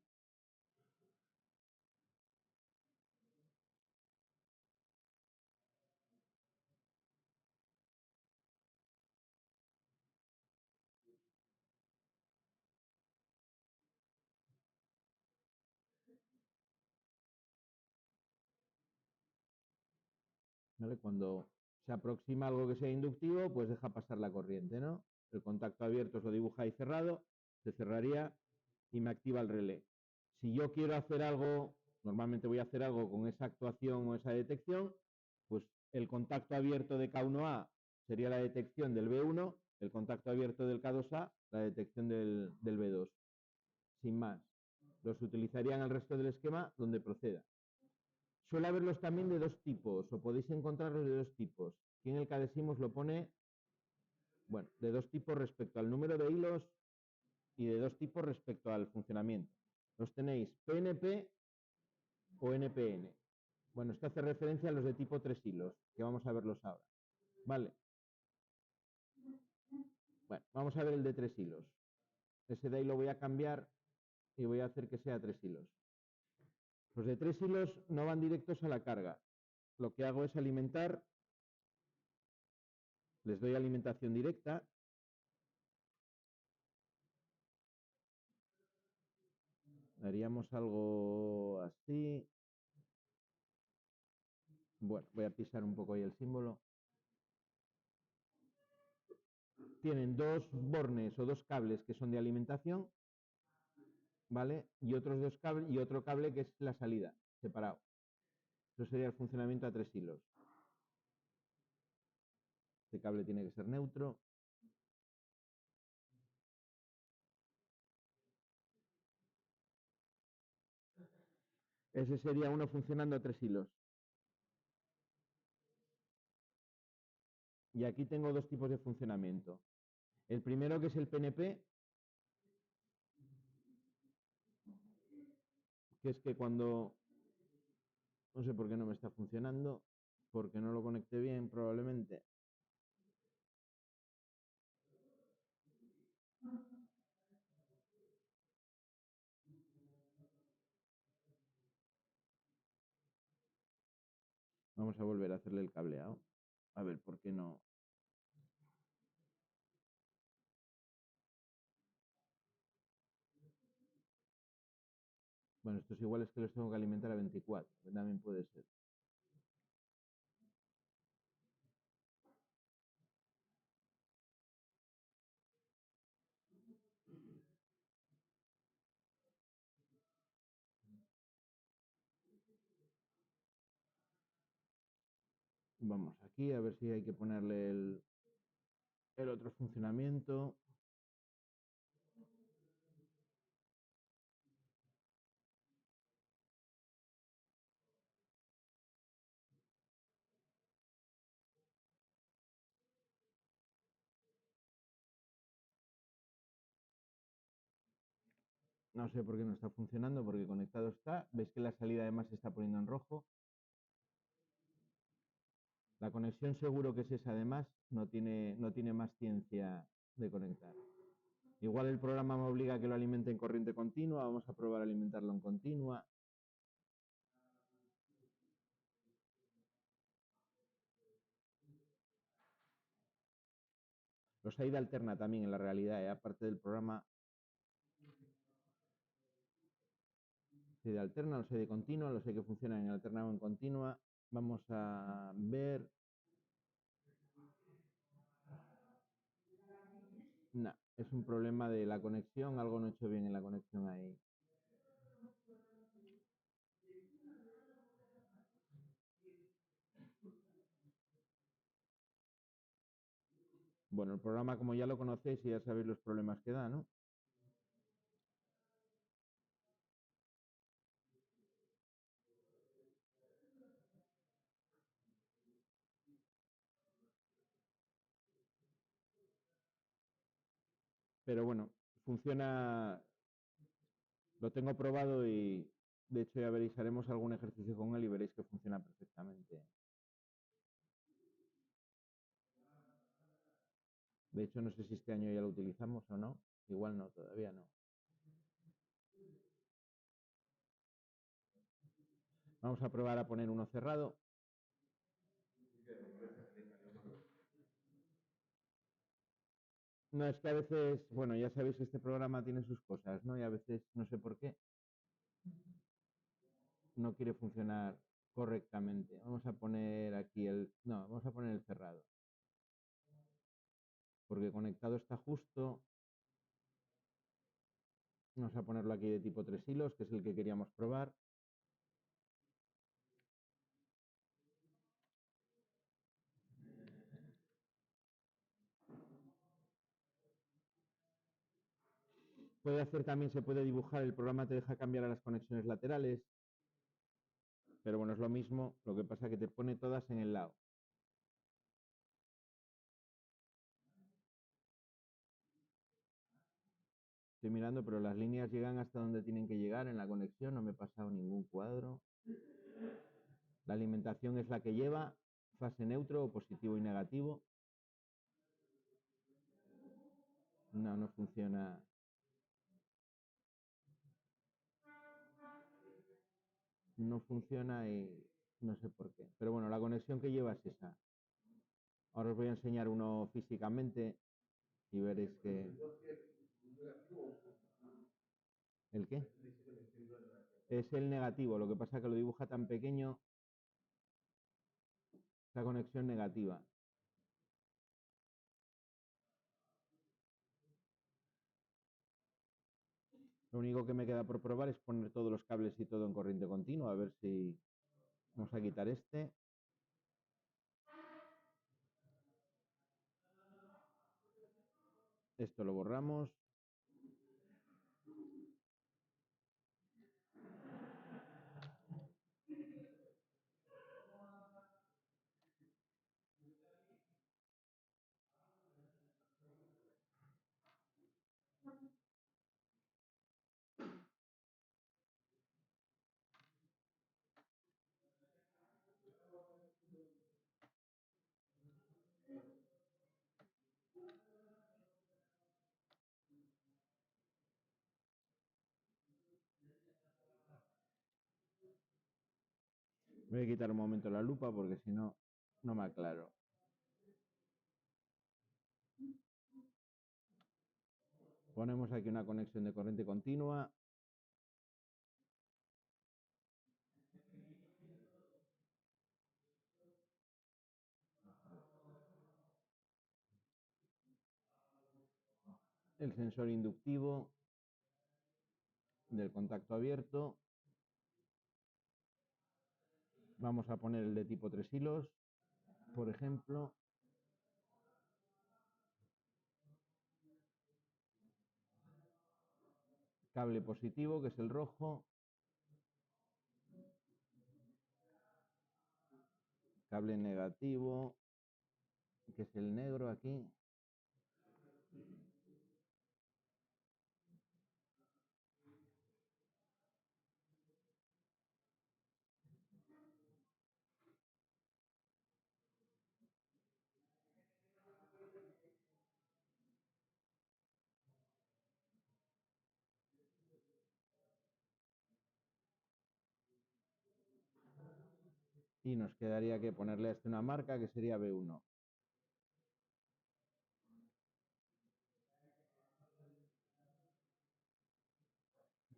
S1: ¿vale? Cuando se aproxima algo que sea inductivo, pues deja pasar la corriente, ¿no? El contacto abierto se lo dibuja ahí cerrado, se cerraría y me activa el relé. Si yo quiero hacer algo, normalmente voy a hacer algo con esa actuación o esa detección, pues el contacto abierto de K1A sería la detección del B1, el contacto abierto del K2A, la detección del B2. Sin más. Los utilizarían el resto del esquema donde proceda. Suele haberlos también de dos tipos, o podéis encontrarlos de dos tipos. Aquí en el CADESIM os lo pone, bueno, de dos tipos respecto al número de hilos y de dos tipos respecto al funcionamiento. Los tenéis PNP o NPN. Bueno, esto hace referencia a los de tipo 3 hilos, que vamos a verlos ahora. Vale. Bueno, vamos a ver el de 3 hilos. Ese de ahí lo voy a cambiar y voy a hacer que sea 3 hilos. Los de 3 hilos no van directos a la carga. Lo que hago es alimentar, les doy alimentación directa. Haríamos algo así. Bueno, voy a pisar un poco ahí el símbolo. Tienen dos bornes o dos cables que son de alimentación, ¿vale? Y otros dos cables y otro cable que es la salida, separado. Eso sería el funcionamiento a 3 hilos. Este cable tiene que ser neutro. Ese sería uno funcionando a 3 hilos. Y aquí tengo dos tipos de funcionamiento. El primero, que es el PNP, que es que cuando, no sé por qué no me está funcionando, porque no lo conecté bien probablemente. Vamos a volver a hacerle el cableado. A ver, ¿por qué no? Bueno, estos iguales que los tengo que alimentar a 24. También puede ser. Vamos aquí a ver si hay que ponerle el otro funcionamiento. No sé por qué no está funcionando, porque conectado está. Veis que la salida además se está poniendo en rojo. La conexión seguro que es esa además, no tiene más ciencia de conectar. Igual el programa me obliga a que lo alimente en corriente continua. Vamos a probar a alimentarlo en continua. Los hay de alterna también en la realidad, aparte del programa. De alterna, los hay de continua, los hay que funcionan en alternado en continua. Vamos a ver. No, es un problema de la conexión, algo no he hecho bien en la conexión ahí. Bueno, el programa, como ya lo conocéis y ya sabéis los problemas que da, ¿no? Pero bueno, funciona, lo tengo probado y de hecho ya veréis, haremos algún ejercicio con él y veréis que funciona perfectamente. De hecho, no sé si este año ya lo utilizamos o no. Igual no, todavía no. Vamos a probar a poner uno cerrado. No, es que a veces, bueno, ya sabéis que este programa tiene sus cosas, ¿no? Y a veces, no sé por qué, no quiere funcionar. correctamente. Vamos a poner aquí no, vamos a poner el cerrado. Porque conectado está justo. Vamos a ponerlo aquí de tipo 3 hilos, que es el que queríamos probar. Puede hacer también, se puede dibujar, el programa te deja cambiar a las conexiones laterales, pero bueno, es lo mismo, lo que pasa es que te pone todas en el lado. Estoy mirando, pero las líneas llegan hasta donde tienen que llegar en la conexión, no me he pasado ningún cuadro. La alimentación es la que lleva, fase neutro, positivo y negativo. No, no funciona. No funciona y no sé por qué. Pero bueno, la conexión que lleva es esa. Ahora os voy a enseñar uno físicamente y veréis que... ¿El qué? Es el negativo, lo que pasa es que lo dibuja tan pequeño, esa conexión negativa. Lo único que me queda por probar es poner todos los cables y todo en corriente continua, a ver si... Vamos a quitar este. Esto lo borramos. Voy a quitar un momento la lupa porque si no, no me aclaro. Ponemos aquí una conexión de corriente continua. El sensor inductivo del contacto abierto. Vamos a poner el de tipo 3 hilos, por ejemplo. Cable positivo, que es el rojo. Cable negativo, que es el negro aquí. Y nos quedaría que ponerle a este una marca que sería B1.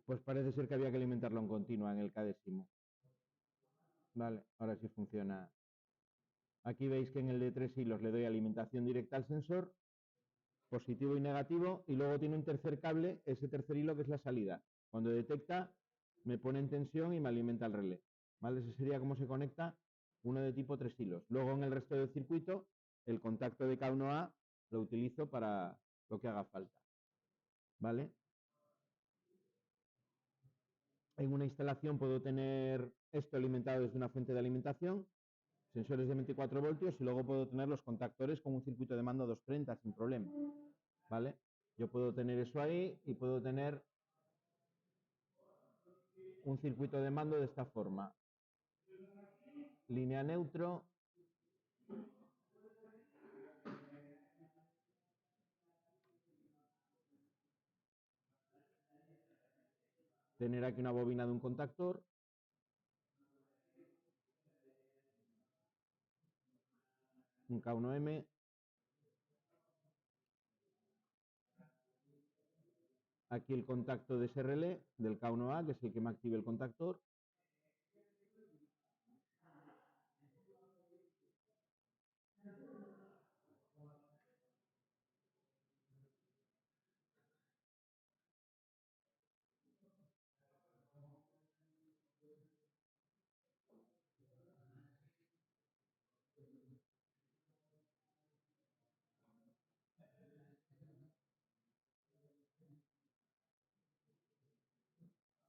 S1: Pues parece ser que había que alimentarlo en continua en el K-décimo. Vale, ahora sí funciona. Aquí veis que en el de 3 hilos le doy alimentación directa al sensor, positivo y negativo, y luego tiene un tercer cable, ese tercer hilo que es la salida. Cuando detecta, me pone en tensión y me alimenta el relé. ¿Vale? Ese sería cómo se conecta uno de tipo 3 hilos. Luego en el resto del circuito, el contacto de K1A lo utilizo para lo que haga falta. ¿Vale? En una instalación puedo tener esto alimentado desde una fuente de alimentación, sensores de 24 voltios y luego puedo tener los contactores con un circuito de mando 230 sin problema. ¿Vale? Yo puedo tener eso ahí y puedo tener un circuito de mando de esta forma. Línea neutro. Tener aquí una bobina de un contactor. Un K1M. Aquí el contacto de ese relé del K1A, que es el que me active el contactor.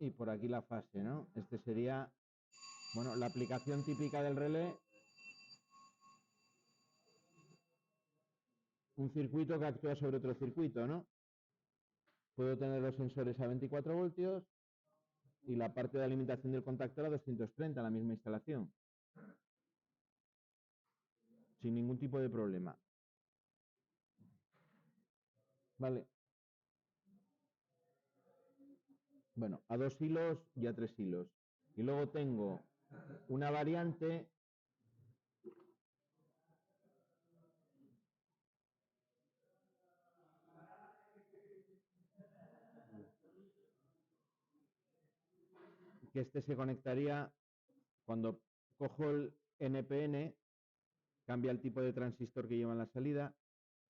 S1: y por aquí la fase, ¿no? Este sería, bueno, la aplicación típica del relé. Un circuito que actúa sobre otro circuito, ¿no? Puedo tener los sensores a 24 voltios y la parte de alimentación del contactor a 230, la misma instalación. Sin ningún tipo de problema. Vale. Bueno, a 2 hilos y a 3 hilos. Y luego tengo una variante que este se conectaría cuando cojo el NPN, cambia el tipo de transistor que lleva en la salida.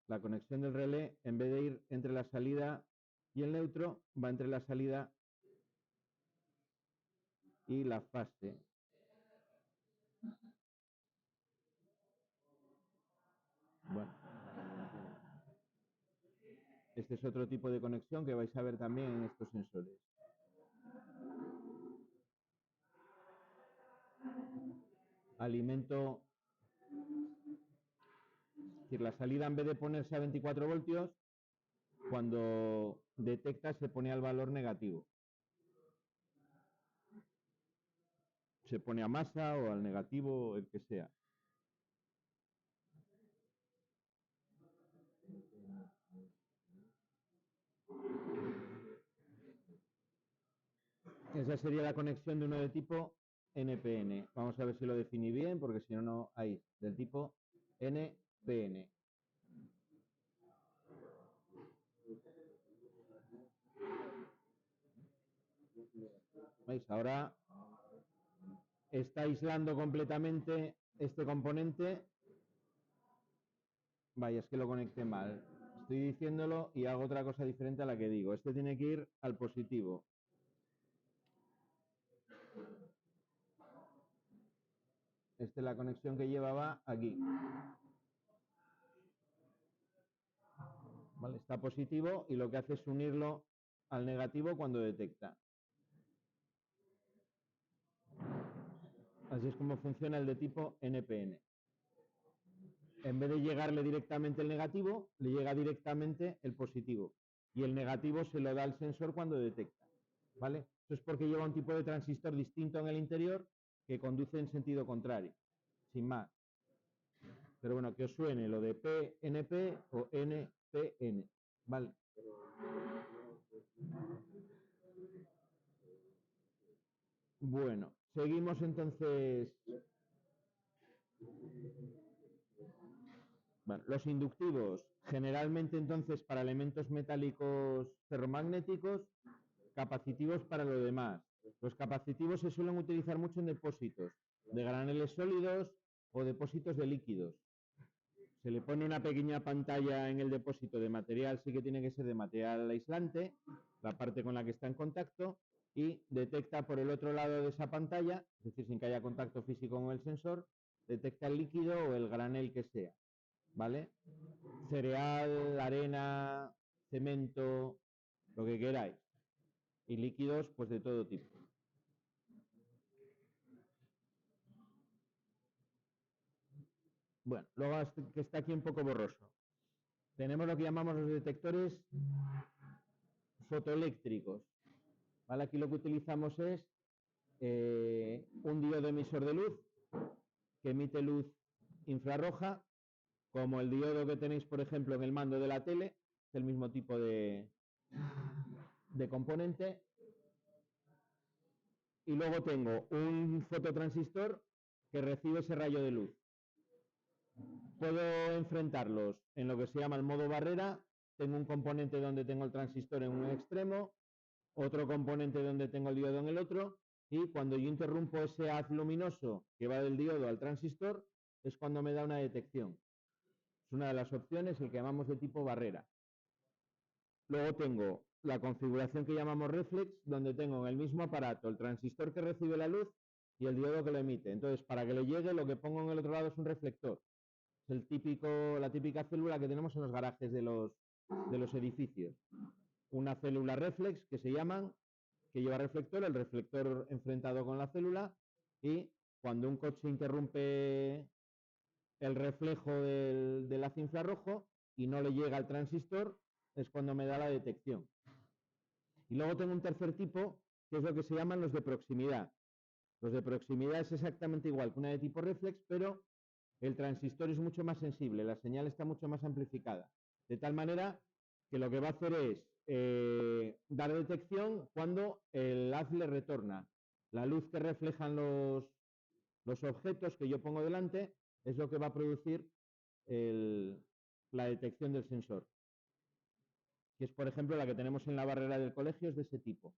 S1: La conexión del relé, en vez de ir entre la salida y el neutro, va entre la salida y la fase. Bueno, este es otro tipo de conexión que vais a ver también en estos sensores. Alimento, es decir, la salida en vez de ponerse a 24 voltios, cuando detecta se pone al valor negativo. Se pone a masa o al negativo, el que sea. Esa sería la conexión de uno de tipo NPN. Vamos a ver si lo definí bien, porque si no, no hay. Del tipo NPN. ¿Veis? Ahora está aislando completamente este componente. Vaya, es que lo conecté mal. Estoy diciéndolo y hago otra cosa diferente a la que digo. Este tiene que ir al positivo. Esta es la conexión que llevaba aquí. ¿Vale? Está positivo y lo que hace es unirlo al negativo cuando detecta. Así es como funciona el de tipo NPN. En vez de llegarle directamente el negativo, le llega directamente el positivo. Y el negativo se lo da al sensor cuando detecta. ¿Vale? Eso es porque lleva un tipo de transistor distinto en el interior que conduce en sentido contrario. Sin más. Pero bueno, que os suene lo de PNP o NPN. ¿Vale? Bueno, seguimos entonces. Bueno, los inductivos, generalmente entonces para elementos metálicos ferromagnéticos, capacitivos para lo demás. Los capacitivos se suelen utilizar mucho en depósitos de graneles sólidos o depósitos de líquidos. Se le pone una pequeña pantalla en el depósito de material, sí que tiene que ser de material aislante, la parte con la que está en contacto, y detecta por el otro lado de esa pantalla, es decir, sin que haya contacto físico con el sensor, detecta el líquido o el granel que sea, ¿vale? Cereal, arena, cemento, lo que queráis. Y líquidos, pues de todo tipo. Bueno, luego que está aquí un poco borroso. Tenemos lo que llamamos los detectores fotoeléctricos. ¿Vale? Aquí lo que utilizamos es un diodo emisor de luz que emite luz infrarroja, como el diodo que tenéis, por ejemplo, en el mando de la tele, es el mismo tipo de componente. Y luego tengo un fototransistor que recibe ese rayo de luz. Puedo enfrentarlos en lo que se llama el modo barrera. Tengo un componente donde tengo el transistor en un extremo, otro componente donde tengo el diodo en el otro, y cuando yo interrumpo ese haz luminoso que va del diodo al transistor, es cuando me da una detección. Es una de las opciones, el que llamamos de tipo barrera. Luego tengo la configuración que llamamos reflex, donde tengo en el mismo aparato el transistor que recibe la luz y el diodo que lo emite. Entonces, para que le llegue, lo que pongo en el otro lado es un reflector. Es la típica célula que tenemos en los garajes de los edificios. Una célula reflex que se llaman, que lleva reflector, el reflector enfrentado con la célula, y cuando un coche interrumpe el reflejo del haz infrarrojo y no le llega al transistor, es cuando me da la detección. Y luego tengo un tercer tipo, que es lo que se llaman los de proximidad. Los de proximidad es exactamente igual que una de tipo reflex, pero el transistor es mucho más sensible, la señal está mucho más amplificada. De tal manera que lo que va a hacer es dar detección cuando el haz le retorna. La luz que reflejan los objetos que yo pongo delante es lo que va a producir la detección del sensor, que es, por ejemplo, la que tenemos en la barrera del colegio, es de ese tipo.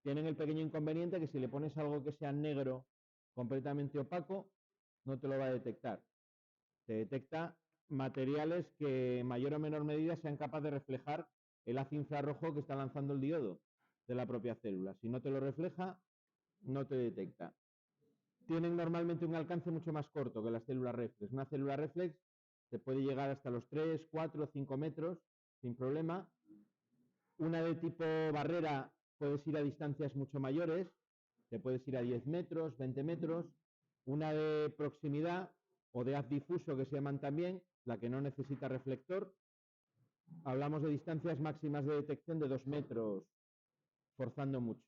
S1: Tienen el pequeño inconveniente que si le pones algo que sea negro, completamente opaco, no te lo va a detectar. Te detecta materiales que en mayor o menor medida sean capaces de reflejar el haz infrarrojo que está lanzando el diodo de la propia célula. Si no te lo refleja, no te detecta. Tienen normalmente un alcance mucho más corto que las células reflex. Una célula reflex se puede llegar hasta los 3, 4, 5 metros sin problema. Una de tipo barrera puedes ir a distancias mucho mayores, te puedes ir a 10 metros, 20 metros. Una de proximidad o de haz difuso, que se llaman también, la que no necesita reflector. Hablamos de distancias máximas de detección de 2 metros, forzando mucho,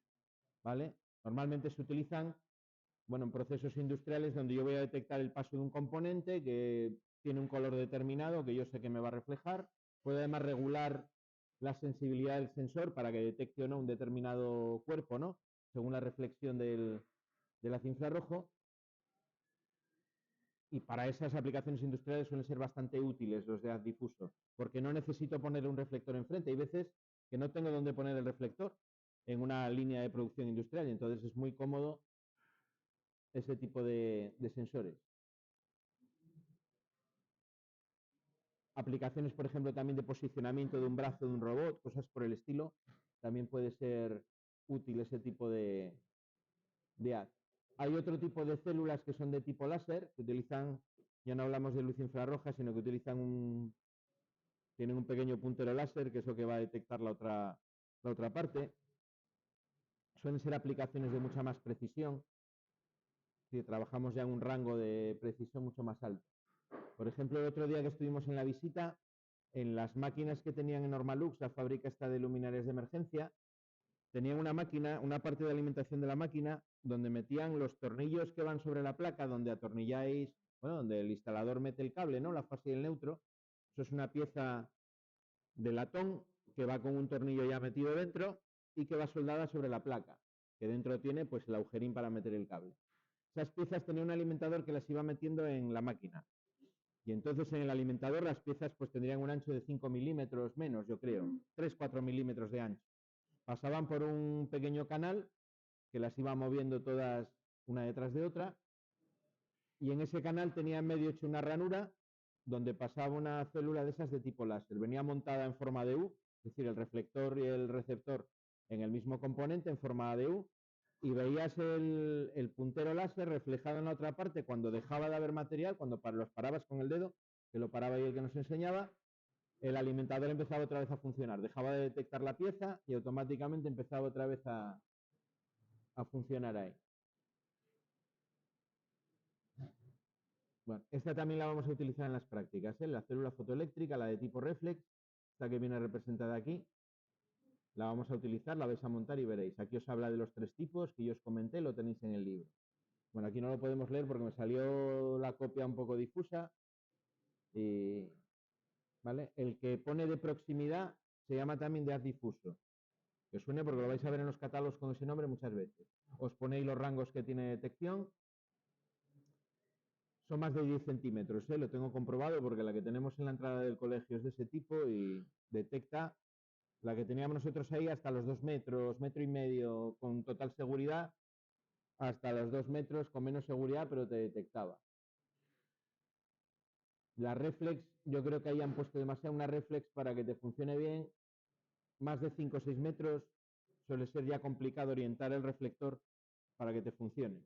S1: ¿vale? Normalmente se utilizan, bueno, en procesos industriales donde yo voy a detectar el paso de un componente que tiene un color determinado que yo sé que me va a reflejar. Puedo además regular la sensibilidad del sensor para que detecte o no un determinado cuerpo, ¿no? Según la reflexión del haz infrarrojo. Y para esas aplicaciones industriales suelen ser bastante útiles los de haz difuso, porque no necesito poner un reflector enfrente. Hay veces que no tengo dónde poner el reflector en una línea de producción industrial, y entonces es muy cómodo ese tipo de sensores. Aplicaciones, por ejemplo, también de posicionamiento de un brazo de un robot, cosas por el estilo, también puede ser útil ese tipo de haz. Hay otro tipo de células que son de tipo láser, que utilizan, ya no hablamos de luz infrarroja, sino que utilizan tienen un pequeño puntero láser, que es lo que va a detectar la otra parte. Suelen ser aplicaciones de mucha más precisión, si trabajamos ya en un rango de precisión mucho más alto. Por ejemplo, el otro día que estuvimos en la visita, en las máquinas que tenían en Normalux, la fábrica esta de luminarias de emergencia, tenían una máquina, una parte de alimentación de la máquina, donde metían los tornillos que van sobre la placa, donde atornilláis, bueno, donde el instalador mete el cable, ¿no? La fase y el neutro. Eso es una pieza de latón que va con un tornillo ya metido dentro y que va soldada sobre la placa, que dentro tiene pues el agujerín para meter el cable. Esas piezas tenían un alimentador que las iba metiendo en la máquina. Y entonces en el alimentador las piezas pues tendrían un ancho de 5 milímetros menos, yo creo, 3-4 milímetros de ancho. Pasaban por un pequeño canal que las iba moviendo todas una detrás de otra, y en ese canal tenía en medio hecho una ranura donde pasaba una célula de esas de tipo láser. Venía montada en forma de U, es decir, el reflector y el receptor en el mismo componente en forma de U, y veías el puntero láser reflejado en la otra parte cuando dejaba de haber material, cuando los parabas con el dedo, que lo paraba y el que nos enseñaba, el alimentador empezaba otra vez a funcionar, dejaba de detectar la pieza y automáticamente empezaba otra vez a funcionar ahí. Bueno, esta también la vamos a utilizar en las prácticas, ¿eh? La célula fotoeléctrica, la de tipo reflex, esta que viene representada aquí, la vamos a utilizar, la vais a montar y veréis. Aquí os habla de los 3 tipos que yo os comenté, lo tenéis en el libro. Bueno, aquí no lo podemos leer porque me salió la copia un poco difusa. Y, ¿vale? El que pone de proximidad se llama también de haz difuso. Que os suene porque lo vais a ver en los catálogos con ese nombre muchas veces. Os ponéis los rangos que tiene detección. Son más de 10 centímetros, lo tengo comprobado porque la que tenemos en la entrada del colegio es de ese tipo y detecta la que teníamos nosotros ahí hasta los 2 metros, metro y medio con total seguridad, hasta los 2 metros con menos seguridad, pero te detectaba. La reflex, yo creo que hayan puesto demasiado una reflex para que te funcione bien. Más de 5 o 6 metros suele ser ya complicado orientar el reflector para que te funcione.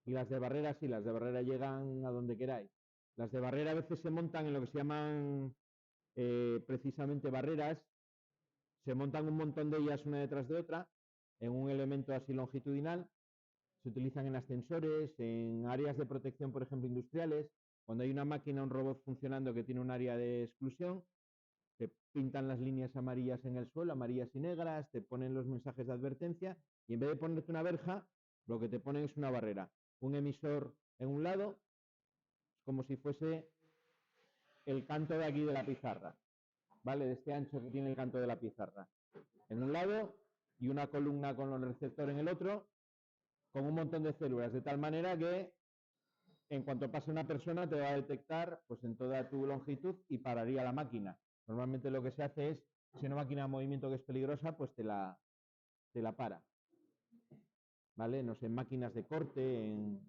S1: Y las de barrera sí, las de barrera llegan a donde queráis. Las de barrera a veces se montan en lo que se llaman precisamente barreras, se montan un montón de ellas una detrás de otra en un elemento así longitudinal. Se utilizan en ascensores, en áreas de protección, por ejemplo, industriales. Cuando hay una máquina, un robot funcionando que tiene un área de exclusión, te pintan las líneas amarillas en el suelo, amarillas y negras, te ponen los mensajes de advertencia y en vez de ponerte una verja, lo que te ponen es una barrera. Un emisor en un lado, como si fuese el canto de aquí de la pizarra, ¿vale? De este ancho que tiene el canto de la pizarra. En un lado y una columna con el receptor en el otro, con un montón de células, de tal manera que en cuanto pase una persona te va a detectar pues en toda tu longitud y pararía la máquina. Normalmente lo que se hace es, si una máquina de movimiento que es peligrosa, pues te la para. ¿Vale? No sé, en máquinas de corte, en...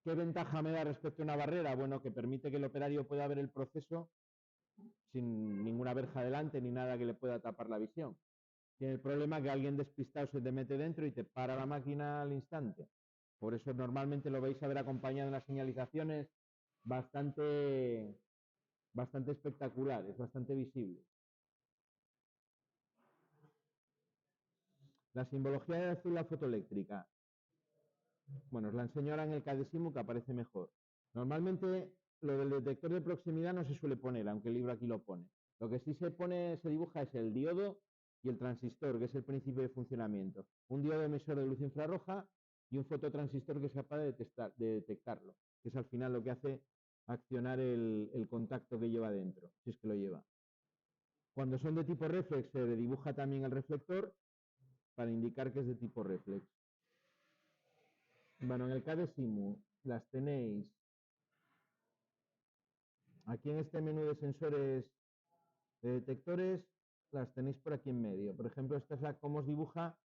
S1: ¿Qué ventaja me da respecto a una barrera? Bueno, que permite que el operario pueda ver el proceso sin ninguna verja delante ni nada que le pueda tapar la visión. Tiene el problema que alguien despistado se te mete dentro y te para la máquina al instante. Por eso normalmente lo vais a ver acompañado en las señalizaciones bastante espectacular, es bastante visible. La simbología de azul, la fotoeléctrica. Bueno, os la enseño ahora en el CADESIMO que aparece mejor. Normalmente lo del detector de proximidad no se suele poner, aunque el libro aquí lo pone. Lo que sí se dibuja es el diodo y el transistor, que es el principio de funcionamiento. Un diodo emisor de luz infrarroja y un fototransistor que es capaz de detectarlo, que es al final lo que hace accionar el contacto que lleva dentro, si es que lo lleva. Cuando son de tipo reflex se dibuja también el reflector para indicar que es de tipo reflex. Bueno, en el CADESIMU las tenéis aquí en este menú de sensores de detectores, las tenéis por aquí en medio. Por ejemplo, esta es la cómo os dibuja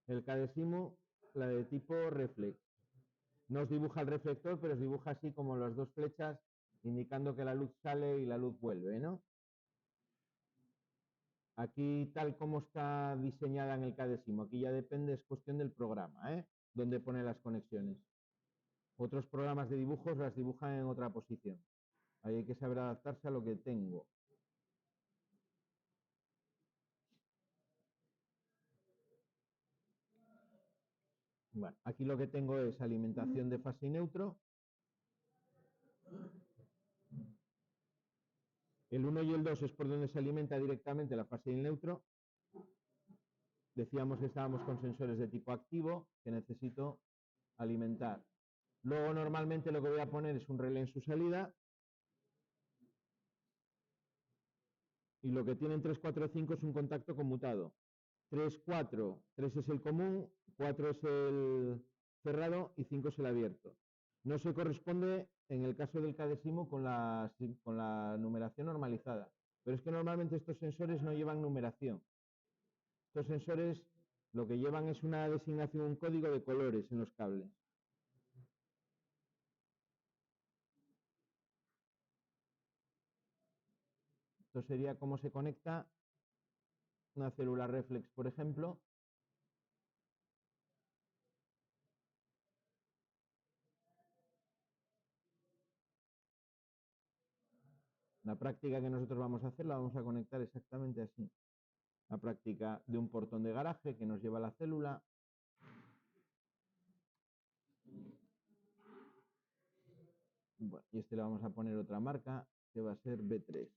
S1: el CADESIMU, la de tipo reflex. No os dibuja el reflector, pero os dibuja así como las dos flechas indicando que la luz sale y la luz vuelve, ¿no? Aquí tal como está diseñada en el CADESIMU, aquí ya depende, es cuestión del programa, ¿eh? Donde pone las conexiones. Otros programas de dibujos las dibujan en otra posición. Ahí hay que saber adaptarse a lo que tengo. Bueno, aquí lo que tengo es alimentación de fase y neutro. El 1 y el 2 es por donde se alimenta directamente la fase y el neutro. Decíamos que estábamos con sensores de tipo activo que necesito alimentar. Luego normalmente lo que voy a poner es un relé en su salida. Y lo que tienen 3, 4, 5 es un contacto conmutado. 3, 4, 3 es el común, 4 es el cerrado y 5 es el abierto. No se corresponde, en el caso del CADESIMO, con la numeración normalizada. Pero es que normalmente estos sensores no llevan numeración. Estos sensores lo que llevan es una designación, un código de colores en los cables. Esto sería cómo se conecta una célula reflex, por ejemplo. La práctica que nosotros vamos a hacer la vamos a conectar exactamente así. La práctica de un portón de garaje que nos lleva a la célula. Bueno, y este le vamos a poner otra marca que va a ser B3.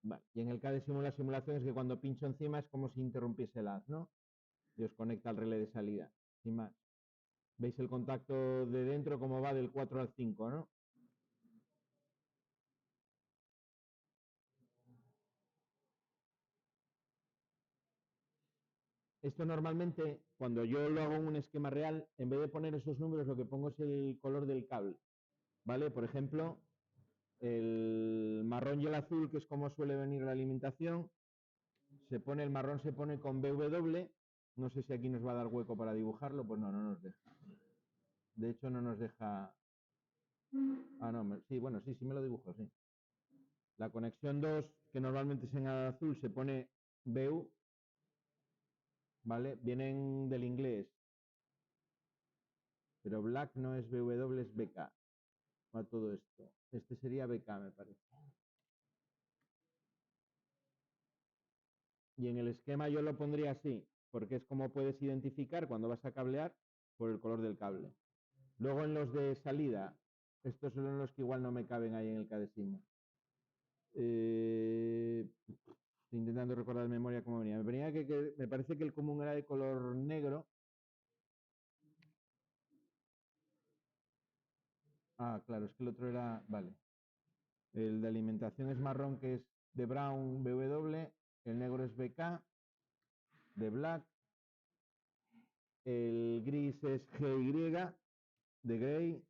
S1: Vale. Y en el CADESIMO la simulación es que cuando pincho encima es como si interrumpiese el haz, ¿no? Y os conecta al relé de salida. Sin más. ¿Veis el contacto de dentro cómo va del 4 al 5, ¿no? Esto normalmente, cuando yo lo hago en un esquema real, en vez de poner esos números, lo que pongo es el color del cable, ¿vale? Por ejemplo, el marrón y el azul, que es como suele venir la alimentación, el marrón se pone con BW, no sé si aquí nos va a dar hueco para dibujarlo, pues no nos deja. De hecho, no nos deja... Ah, no, sí, bueno, sí me lo dibujo, sí. La conexión 2, que normalmente es en azul, se pone BU, ¿vale? Vienen del inglés, pero black no es BW, es BK. a todo esto. Este sería BK, me parece. Y en el esquema yo lo pondría así, porque es como puedes identificar cuando vas a cablear por el color del cable. Luego en los de salida, estos son los que igual no me caben ahí en el cadesimo. Estoy intentando recordar de memoria cómo venía. Me parece que el común era de color negro. Ah, claro, es que el otro era, vale. El de alimentación es marrón, que es de Brown BW, el negro es BK, de Black, el gris es GY, de Gray,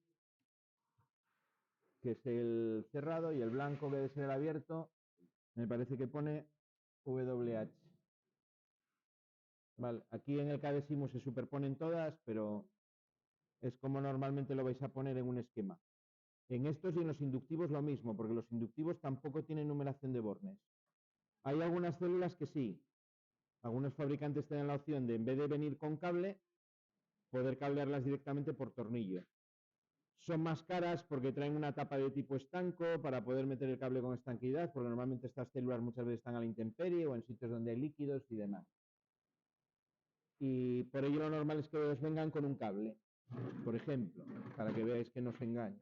S1: que es el cerrado, y el blanco, que debe ser el abierto, me parece que pone WH. Vale, aquí en el cadesimo se superponen todas, pero es como normalmente lo vais a poner en un esquema. En estos y en los inductivos lo mismo, porque los inductivos tampoco tienen numeración de bornes. Hay algunas células que sí. Algunos fabricantes tienen la opción de, en vez de venir con cable, poder cablearlas directamente por tornillo. Son más caras porque traen una tapa de tipo estanco para poder meter el cable con estanquidad, porque normalmente estas células muchas veces están a la intemperie o en sitios donde hay líquidos y demás. Y por ello lo normal es que os vengan con un cable, por ejemplo, para que veáis que no os engañe.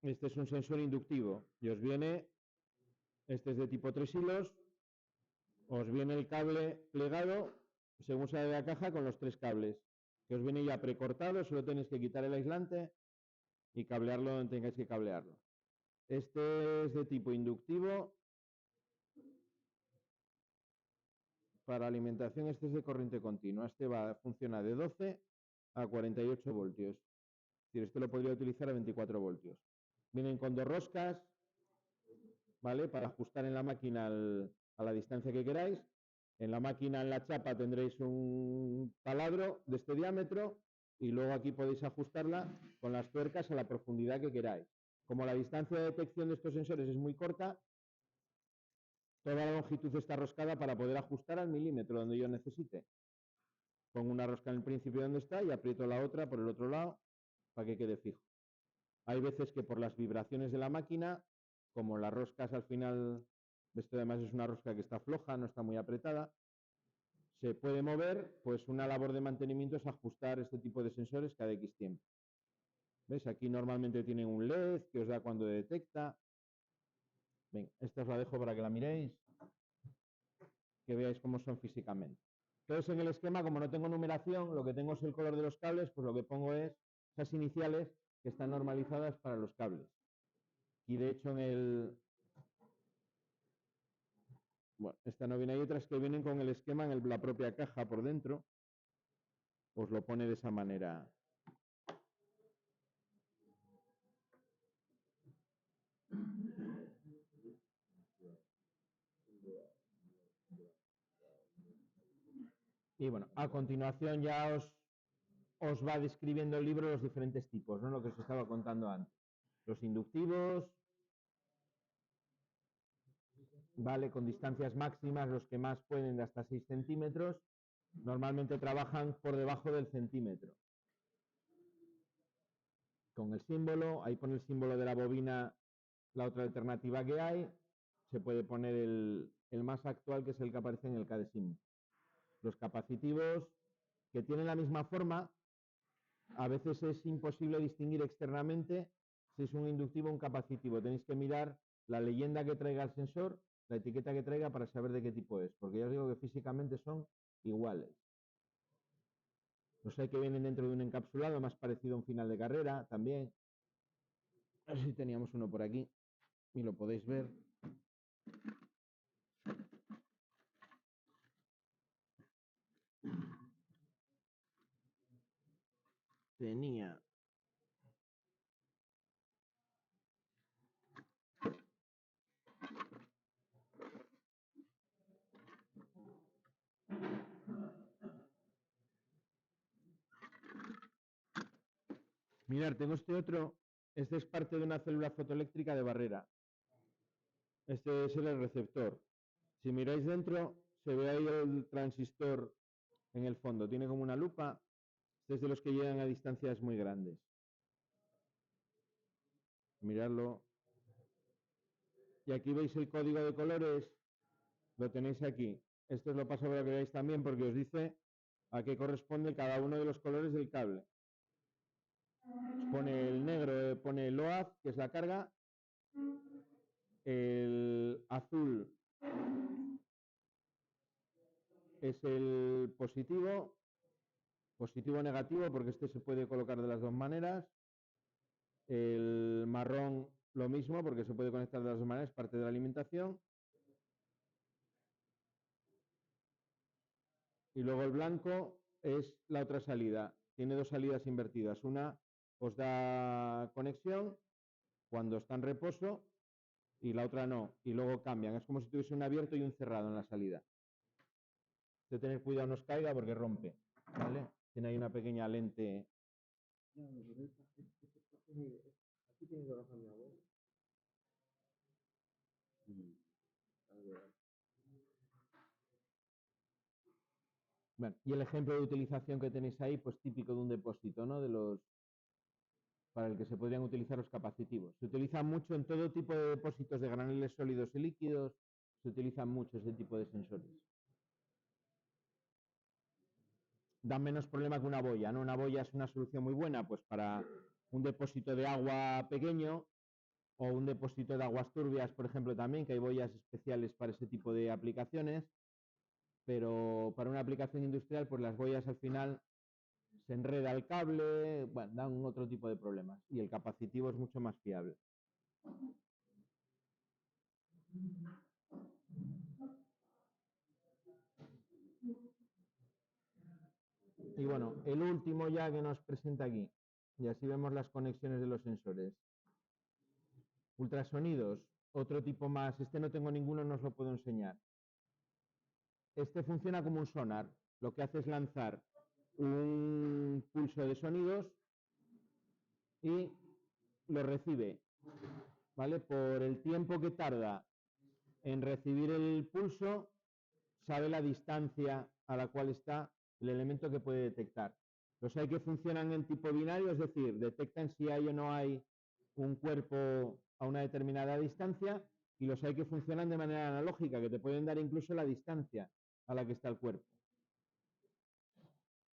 S1: Este es un sensor inductivo y os viene, este es de tipo 3 hilos, os viene el cable plegado según sale de la caja con los 3 cables, que os viene ya precortado, solo tenéis que quitar el aislante y cablearlo donde tengáis que cablearlo. Este es de tipo inductivo. Para alimentación este es de corriente continua. Este funciona de 12 a 48 voltios. Es decir, este lo podría utilizar a 24 voltios. Vienen con 2 roscas, ¿vale? Para ajustar en la máquina a la distancia que queráis. En la máquina, en la chapa, tendréis un taladro de este diámetro y luego aquí podéis ajustarla con las tuercas a la profundidad que queráis. Como la distancia de detección de estos sensores es muy corta, toda la longitud está roscada para poder ajustar al milímetro donde yo necesite. Pongo una rosca en el principio donde está y aprieto la otra por el otro lado para que quede fijo. Hay veces que por las vibraciones de la máquina, como las roscas al final, esto además es una rosca que está floja, no está muy apretada, se puede mover, pues una labor de mantenimiento es ajustar este tipo de sensores cada X tiempo. ¿Ves? Aquí normalmente tienen un LED que os da cuando detecta. Ven, esta os la dejo para que la miréis, que veáis cómo son físicamente. Entonces en el esquema, como no tengo numeración, lo que tengo es el color de los cables, pues lo que pongo es esas iniciales que están normalizadas para los cables. Y de hecho en el... Bueno, esta no viene, hay otras que vienen con el esquema en la propia caja por dentro. Os lo pone de esa manera. Y bueno, a continuación ya os va describiendo el libro los diferentes tipos, ¿no? Lo que os estaba contando antes. Los inductivos, ¿vale? Con distancias máximas, los que más pueden de hasta 6 centímetros, normalmente trabajan por debajo del centímetro. Con el símbolo, ahí pone el símbolo de la bobina, la otra alternativa que hay, se puede poner el más actual, que es el que aparece en el cadesimo. Los capacitivos, que tienen la misma forma, a veces es imposible distinguir externamente si es un inductivo o un capacitivo. Tenéis que mirar la leyenda que traiga el sensor, la etiqueta que traiga, para saber de qué tipo es, porque ya os digo que físicamente son iguales. Los hay que vienen dentro de un encapsulado más parecido a un final de carrera también. A ver si teníamos uno por aquí y lo podéis ver. Tenía Mirad, tengo este otro. Este es parte de una célula fotoeléctrica de barrera. Este es el receptor. Si miráis dentro, se ve ahí el transistor, en el fondo, tiene como una lupa. Este es de los que llegan a distancias muy grandes. Miradlo. Y aquí veis el código de colores, lo tenéis aquí. Esto os lo paso para que veáis también porque os dice a qué corresponde cada uno de los colores del cable. Os pone el negro, pone el LOAD, que es la carga, el azul es el positivo, positivo o negativo, porque este se puede colocar de las dos maneras. El marrón lo mismo, porque se puede conectar de las dos maneras, parte de la alimentación. Y luego el blanco es la otra salida. Tiene dos salidas invertidas. Una os da conexión cuando está en reposo y la otra no. Y luego cambian. Es como si tuviese un abierto y un cerrado en la salida. De tener cuidado no os caiga porque rompe. ¿Vale? Tiene ahí una pequeña lente. Aquí tiene que bajar mi abuelo. Bueno, y el ejemplo de utilización que tenéis ahí, pues típico de un depósito, ¿no? Para el que se podrían utilizar los capacitivos. Se utilizan mucho en todo tipo de depósitos de granules sólidos y líquidos, se utilizan mucho ese tipo de sensores. Dan menos problema que una boya, ¿no? Una boya es una solución muy buena, pues para un depósito de agua pequeño o un depósito de aguas turbias, por ejemplo, también, que hay boyas especiales para ese tipo de aplicaciones, pero para una aplicación industrial, pues las boyas al final se enreda el cable, bueno, dan otro tipo de problemas y el capacitivo es mucho más fiable. Y bueno, el último ya que nos presenta aquí, y así vemos las conexiones de los sensores. Ultrasonidos, otro tipo más, este no tengo ninguno, no os lo puedo enseñar. Este funciona como un sonar, lo que hace es lanzar un pulso de sonidos y lo recibe, ¿vale? Por el tiempo que tarda en recibir el pulso, sabe la distancia a la cual está el elemento que puede detectar. Los hay que funcionan en tipo binario, es decir, detectan si hay o no hay un cuerpo a una determinada distancia, y los hay que funcionan de manera analógica, que te pueden dar incluso la distancia a la que está el cuerpo.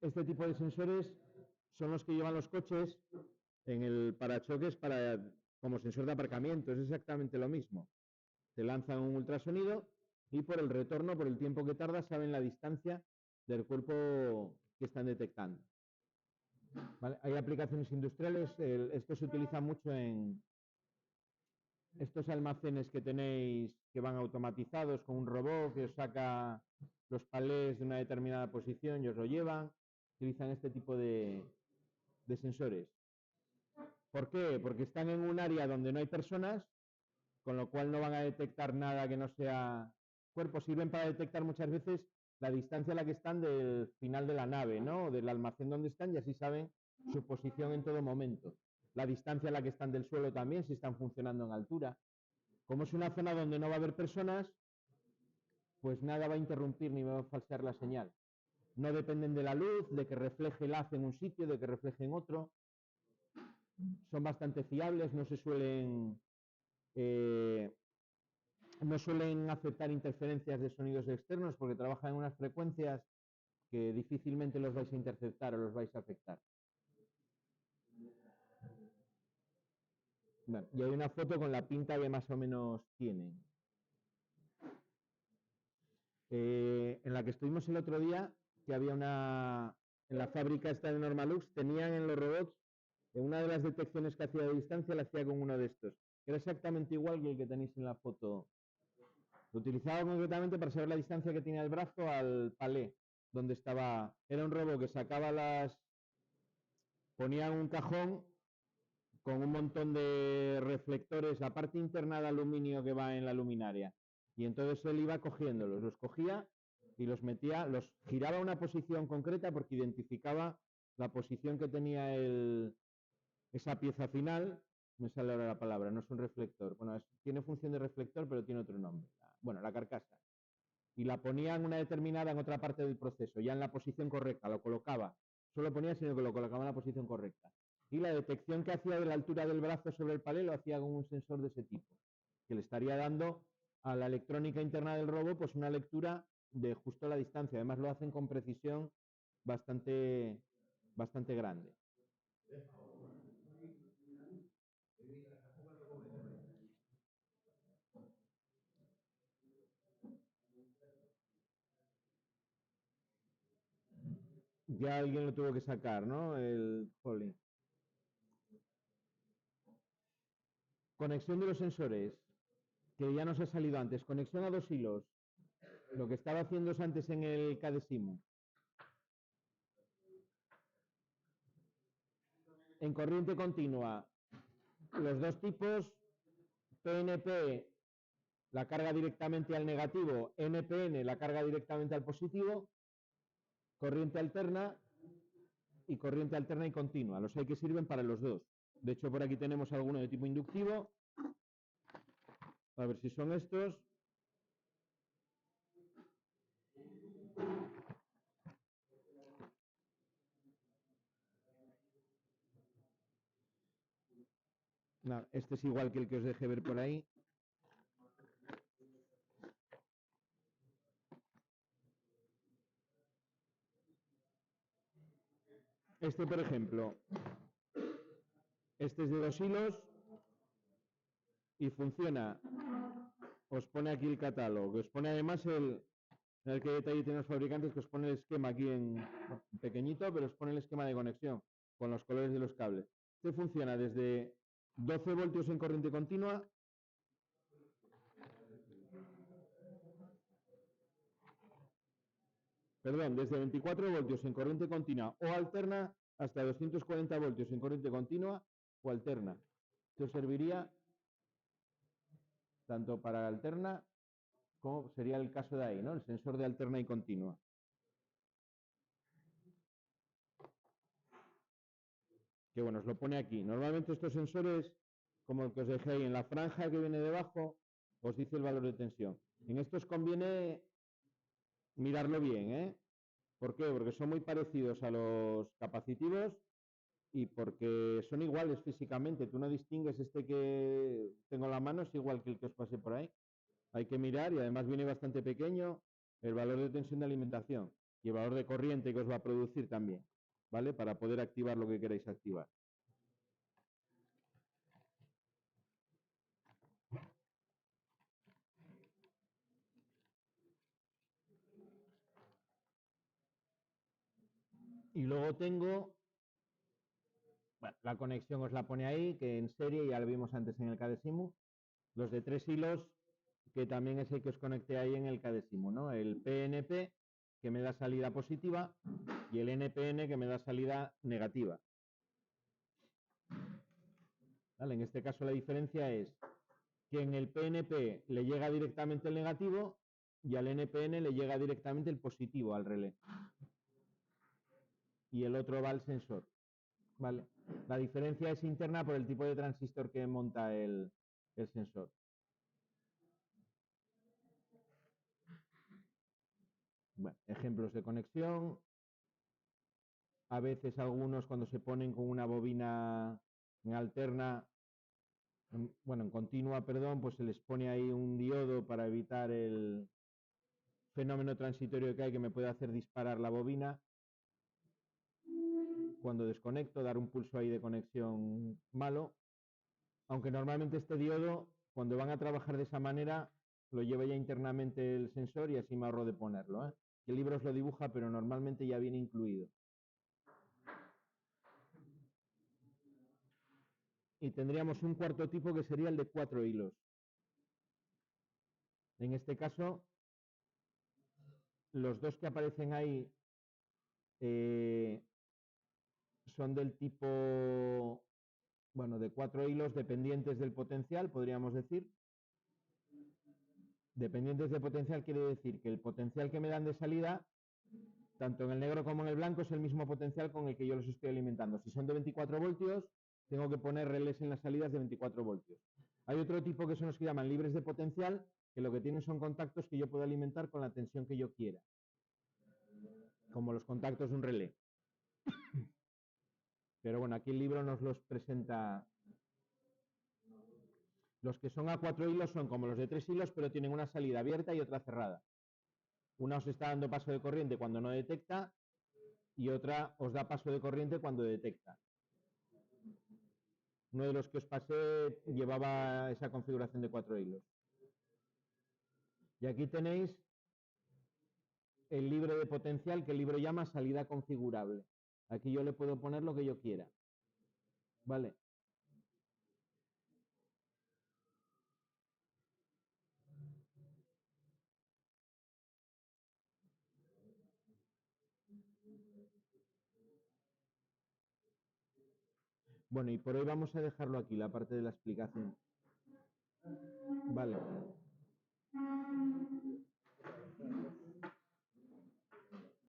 S1: Este tipo de sensores son los que llevan los coches en el parachoques como sensor de aparcamiento, es exactamente lo mismo. Te lanzan un ultrasonido y por el retorno, por el tiempo que tarda, saben la distancia del cuerpo que están detectando. ¿Vale? Hay aplicaciones industriales, esto se utiliza mucho en estos almacenes que tenéis que van automatizados con un robot que os saca los palés de una determinada posición y os lo llevan. Utilizan este tipo de sensores. ¿Por qué? Porque están en un área donde no hay personas, con lo cual no van a detectar nada que no sea cuerpo. Sirven para detectar muchas veces la distancia a la que están del final de la nave, ¿no? Del almacén donde están, y así saben su posición en todo momento. La distancia a la que están del suelo también, si están funcionando en altura. Como es una zona donde no va a haber personas, pues nada va a interrumpir ni va a falsear la señal. No dependen de la luz, de que refleje el haz en un sitio, de que refleje en otro. Son bastante fiables, no suelen aceptar interferencias de sonidos externos porque trabajan en unas frecuencias que difícilmente los vais a interceptar o los vais a afectar. Bueno, y hay una foto con la pinta que más o menos tienen. En la que estuvimos el otro día, que había en la fábrica esta de Normalux, tenían en los robots, una de las detecciones que hacía de distancia la hacía con uno de estos. Era exactamente igual que el que tenéis en la foto. Lo utilizaba concretamente para saber la distancia que tenía el brazo al palé, donde estaba. Era un robot que ponía un cajón con un montón de reflectores, la parte interna de aluminio que va en la luminaria. Y entonces él iba cogiéndolos, los cogía y los metía, los giraba a una posición concreta porque identificaba la posición que tenía esa pieza final. Me sale ahora la palabra, no es un reflector. Bueno, tiene función de reflector, pero tiene otro nombre. Bueno, la carcasa. y la ponía en una determinada en otra parte del proceso, ya en la posición correcta, lo colocaba. Solo ponía, sino que lo colocaba en la posición correcta. Y la detección que hacía de la altura del brazo sobre el palé lo hacía con un sensor de ese tipo, que le estaría dando a la electrónica interna del robot pues una lectura de justo la distancia. Además lo hacen con precisión bastante grande. Ya alguien lo tuvo que sacar, ¿no? El Holly. Conexión de los sensores, que ya nos ha salido antes. Conexión a 2 hilos. Lo que estaba haciendo antes en el CADESIMU. En corriente continua, los dos tipos, PNP, la carga directamente al negativo, NPN, la carga directamente al positivo, corriente alterna y corriente alterna y continua. Los hay que sirven para los dos. De hecho, por aquí tenemos alguno de tipo inductivo. A ver si son estos. No, este es igual que el que os dejé ver por ahí. Este, por ejemplo, este es de 2 hilos y funciona. Os pone aquí el catálogo, os pone además el qué detalle tienen los fabricantes, que os pone el esquema aquí en pequeñito, pero os pone el esquema de conexión con los colores de los cables. Este funciona desde 12 voltios en corriente continua desde 24 voltios en corriente continua o alterna hasta 240 voltios en corriente continua o alterna. Esto serviría tanto para alterna como sería el caso de ahí, ¿no? El sensor de alterna y continua. Que bueno, os lo pone aquí. Normalmente estos sensores, como el que os dejé ahí en la franja que viene debajo, os dice el valor de tensión. En estos conviene mirarlo bien, ¿eh? ¿Por qué? Porque son muy parecidos a los capacitivos y porque son iguales físicamente. Tú no distingues este que tengo en la mano, es igual que el que os pasé por ahí. Hay que mirar y además viene bastante pequeño el valor de tensión de alimentación y el valor de corriente que os va a producir también, ¿vale? Para poder activar lo que queráis activar. Y luego tengo, bueno, la conexión os la pone ahí, que en serie ya lo vimos antes en el CADESIMU, los de 3 hilos, que también es el que os conecté ahí en el CADESIMU, ¿no? El PNP, que me da salida positiva, y el NPN, que me da salida negativa. ¿Vale? En este caso la diferencia es que en el PNP le llega directamente el negativo y al NPN le llega directamente el positivo al relé. Y el otro va al sensor. ¿Vale? La diferencia es interna por el tipo de transistor que monta el sensor. Bueno, ejemplos de conexión. A veces algunos cuando se ponen con una bobina en alterna, en continua, perdón, pues se les pone ahí un diodo para evitar el fenómeno transitorio que hay que me puede hacer disparar la bobina. Cuando desconecto, dar un pulso ahí de conexión malo. Aunque normalmente este diodo, cuando van a trabajar de esa manera, lo lleva ya internamente el sensor y así me ahorro de ponerlo, ¿eh? El libro os lo dibuja, pero normalmente ya viene incluido. Y tendríamos un cuarto tipo que sería el de 4 hilos. En este caso, los dos que aparecen ahí son del tipo, bueno, de 4 hilos dependientes del potencial, podríamos decir. Dependientes de potencial quiere decir que el potencial que me dan de salida, tanto en el negro como en el blanco, es el mismo potencial con el que yo los estoy alimentando. Si son de 24 voltios, tengo que poner relés en las salidas de 24 voltios. Hay otro tipo que son los que llaman libres de potencial, que lo que tienen son contactos que yo puedo alimentar con la tensión que yo quiera, como los contactos de un relé. Pero bueno, aquí el libro nos los presenta. Los que son a 4 hilos son como los de 3 hilos, pero tienen una salida abierta y otra cerrada. Una os está dando paso de corriente cuando no detecta y otra os da paso de corriente cuando detecta. Uno de los que os pasé llevaba esa configuración de 4 hilos. Y aquí tenéis el libre de potencial, que el libro llama salida configurable. Aquí yo le puedo poner lo que yo quiera. ¿Vale? Bueno, y por hoy vamos a dejarlo aquí, la parte de la explicación. Vale.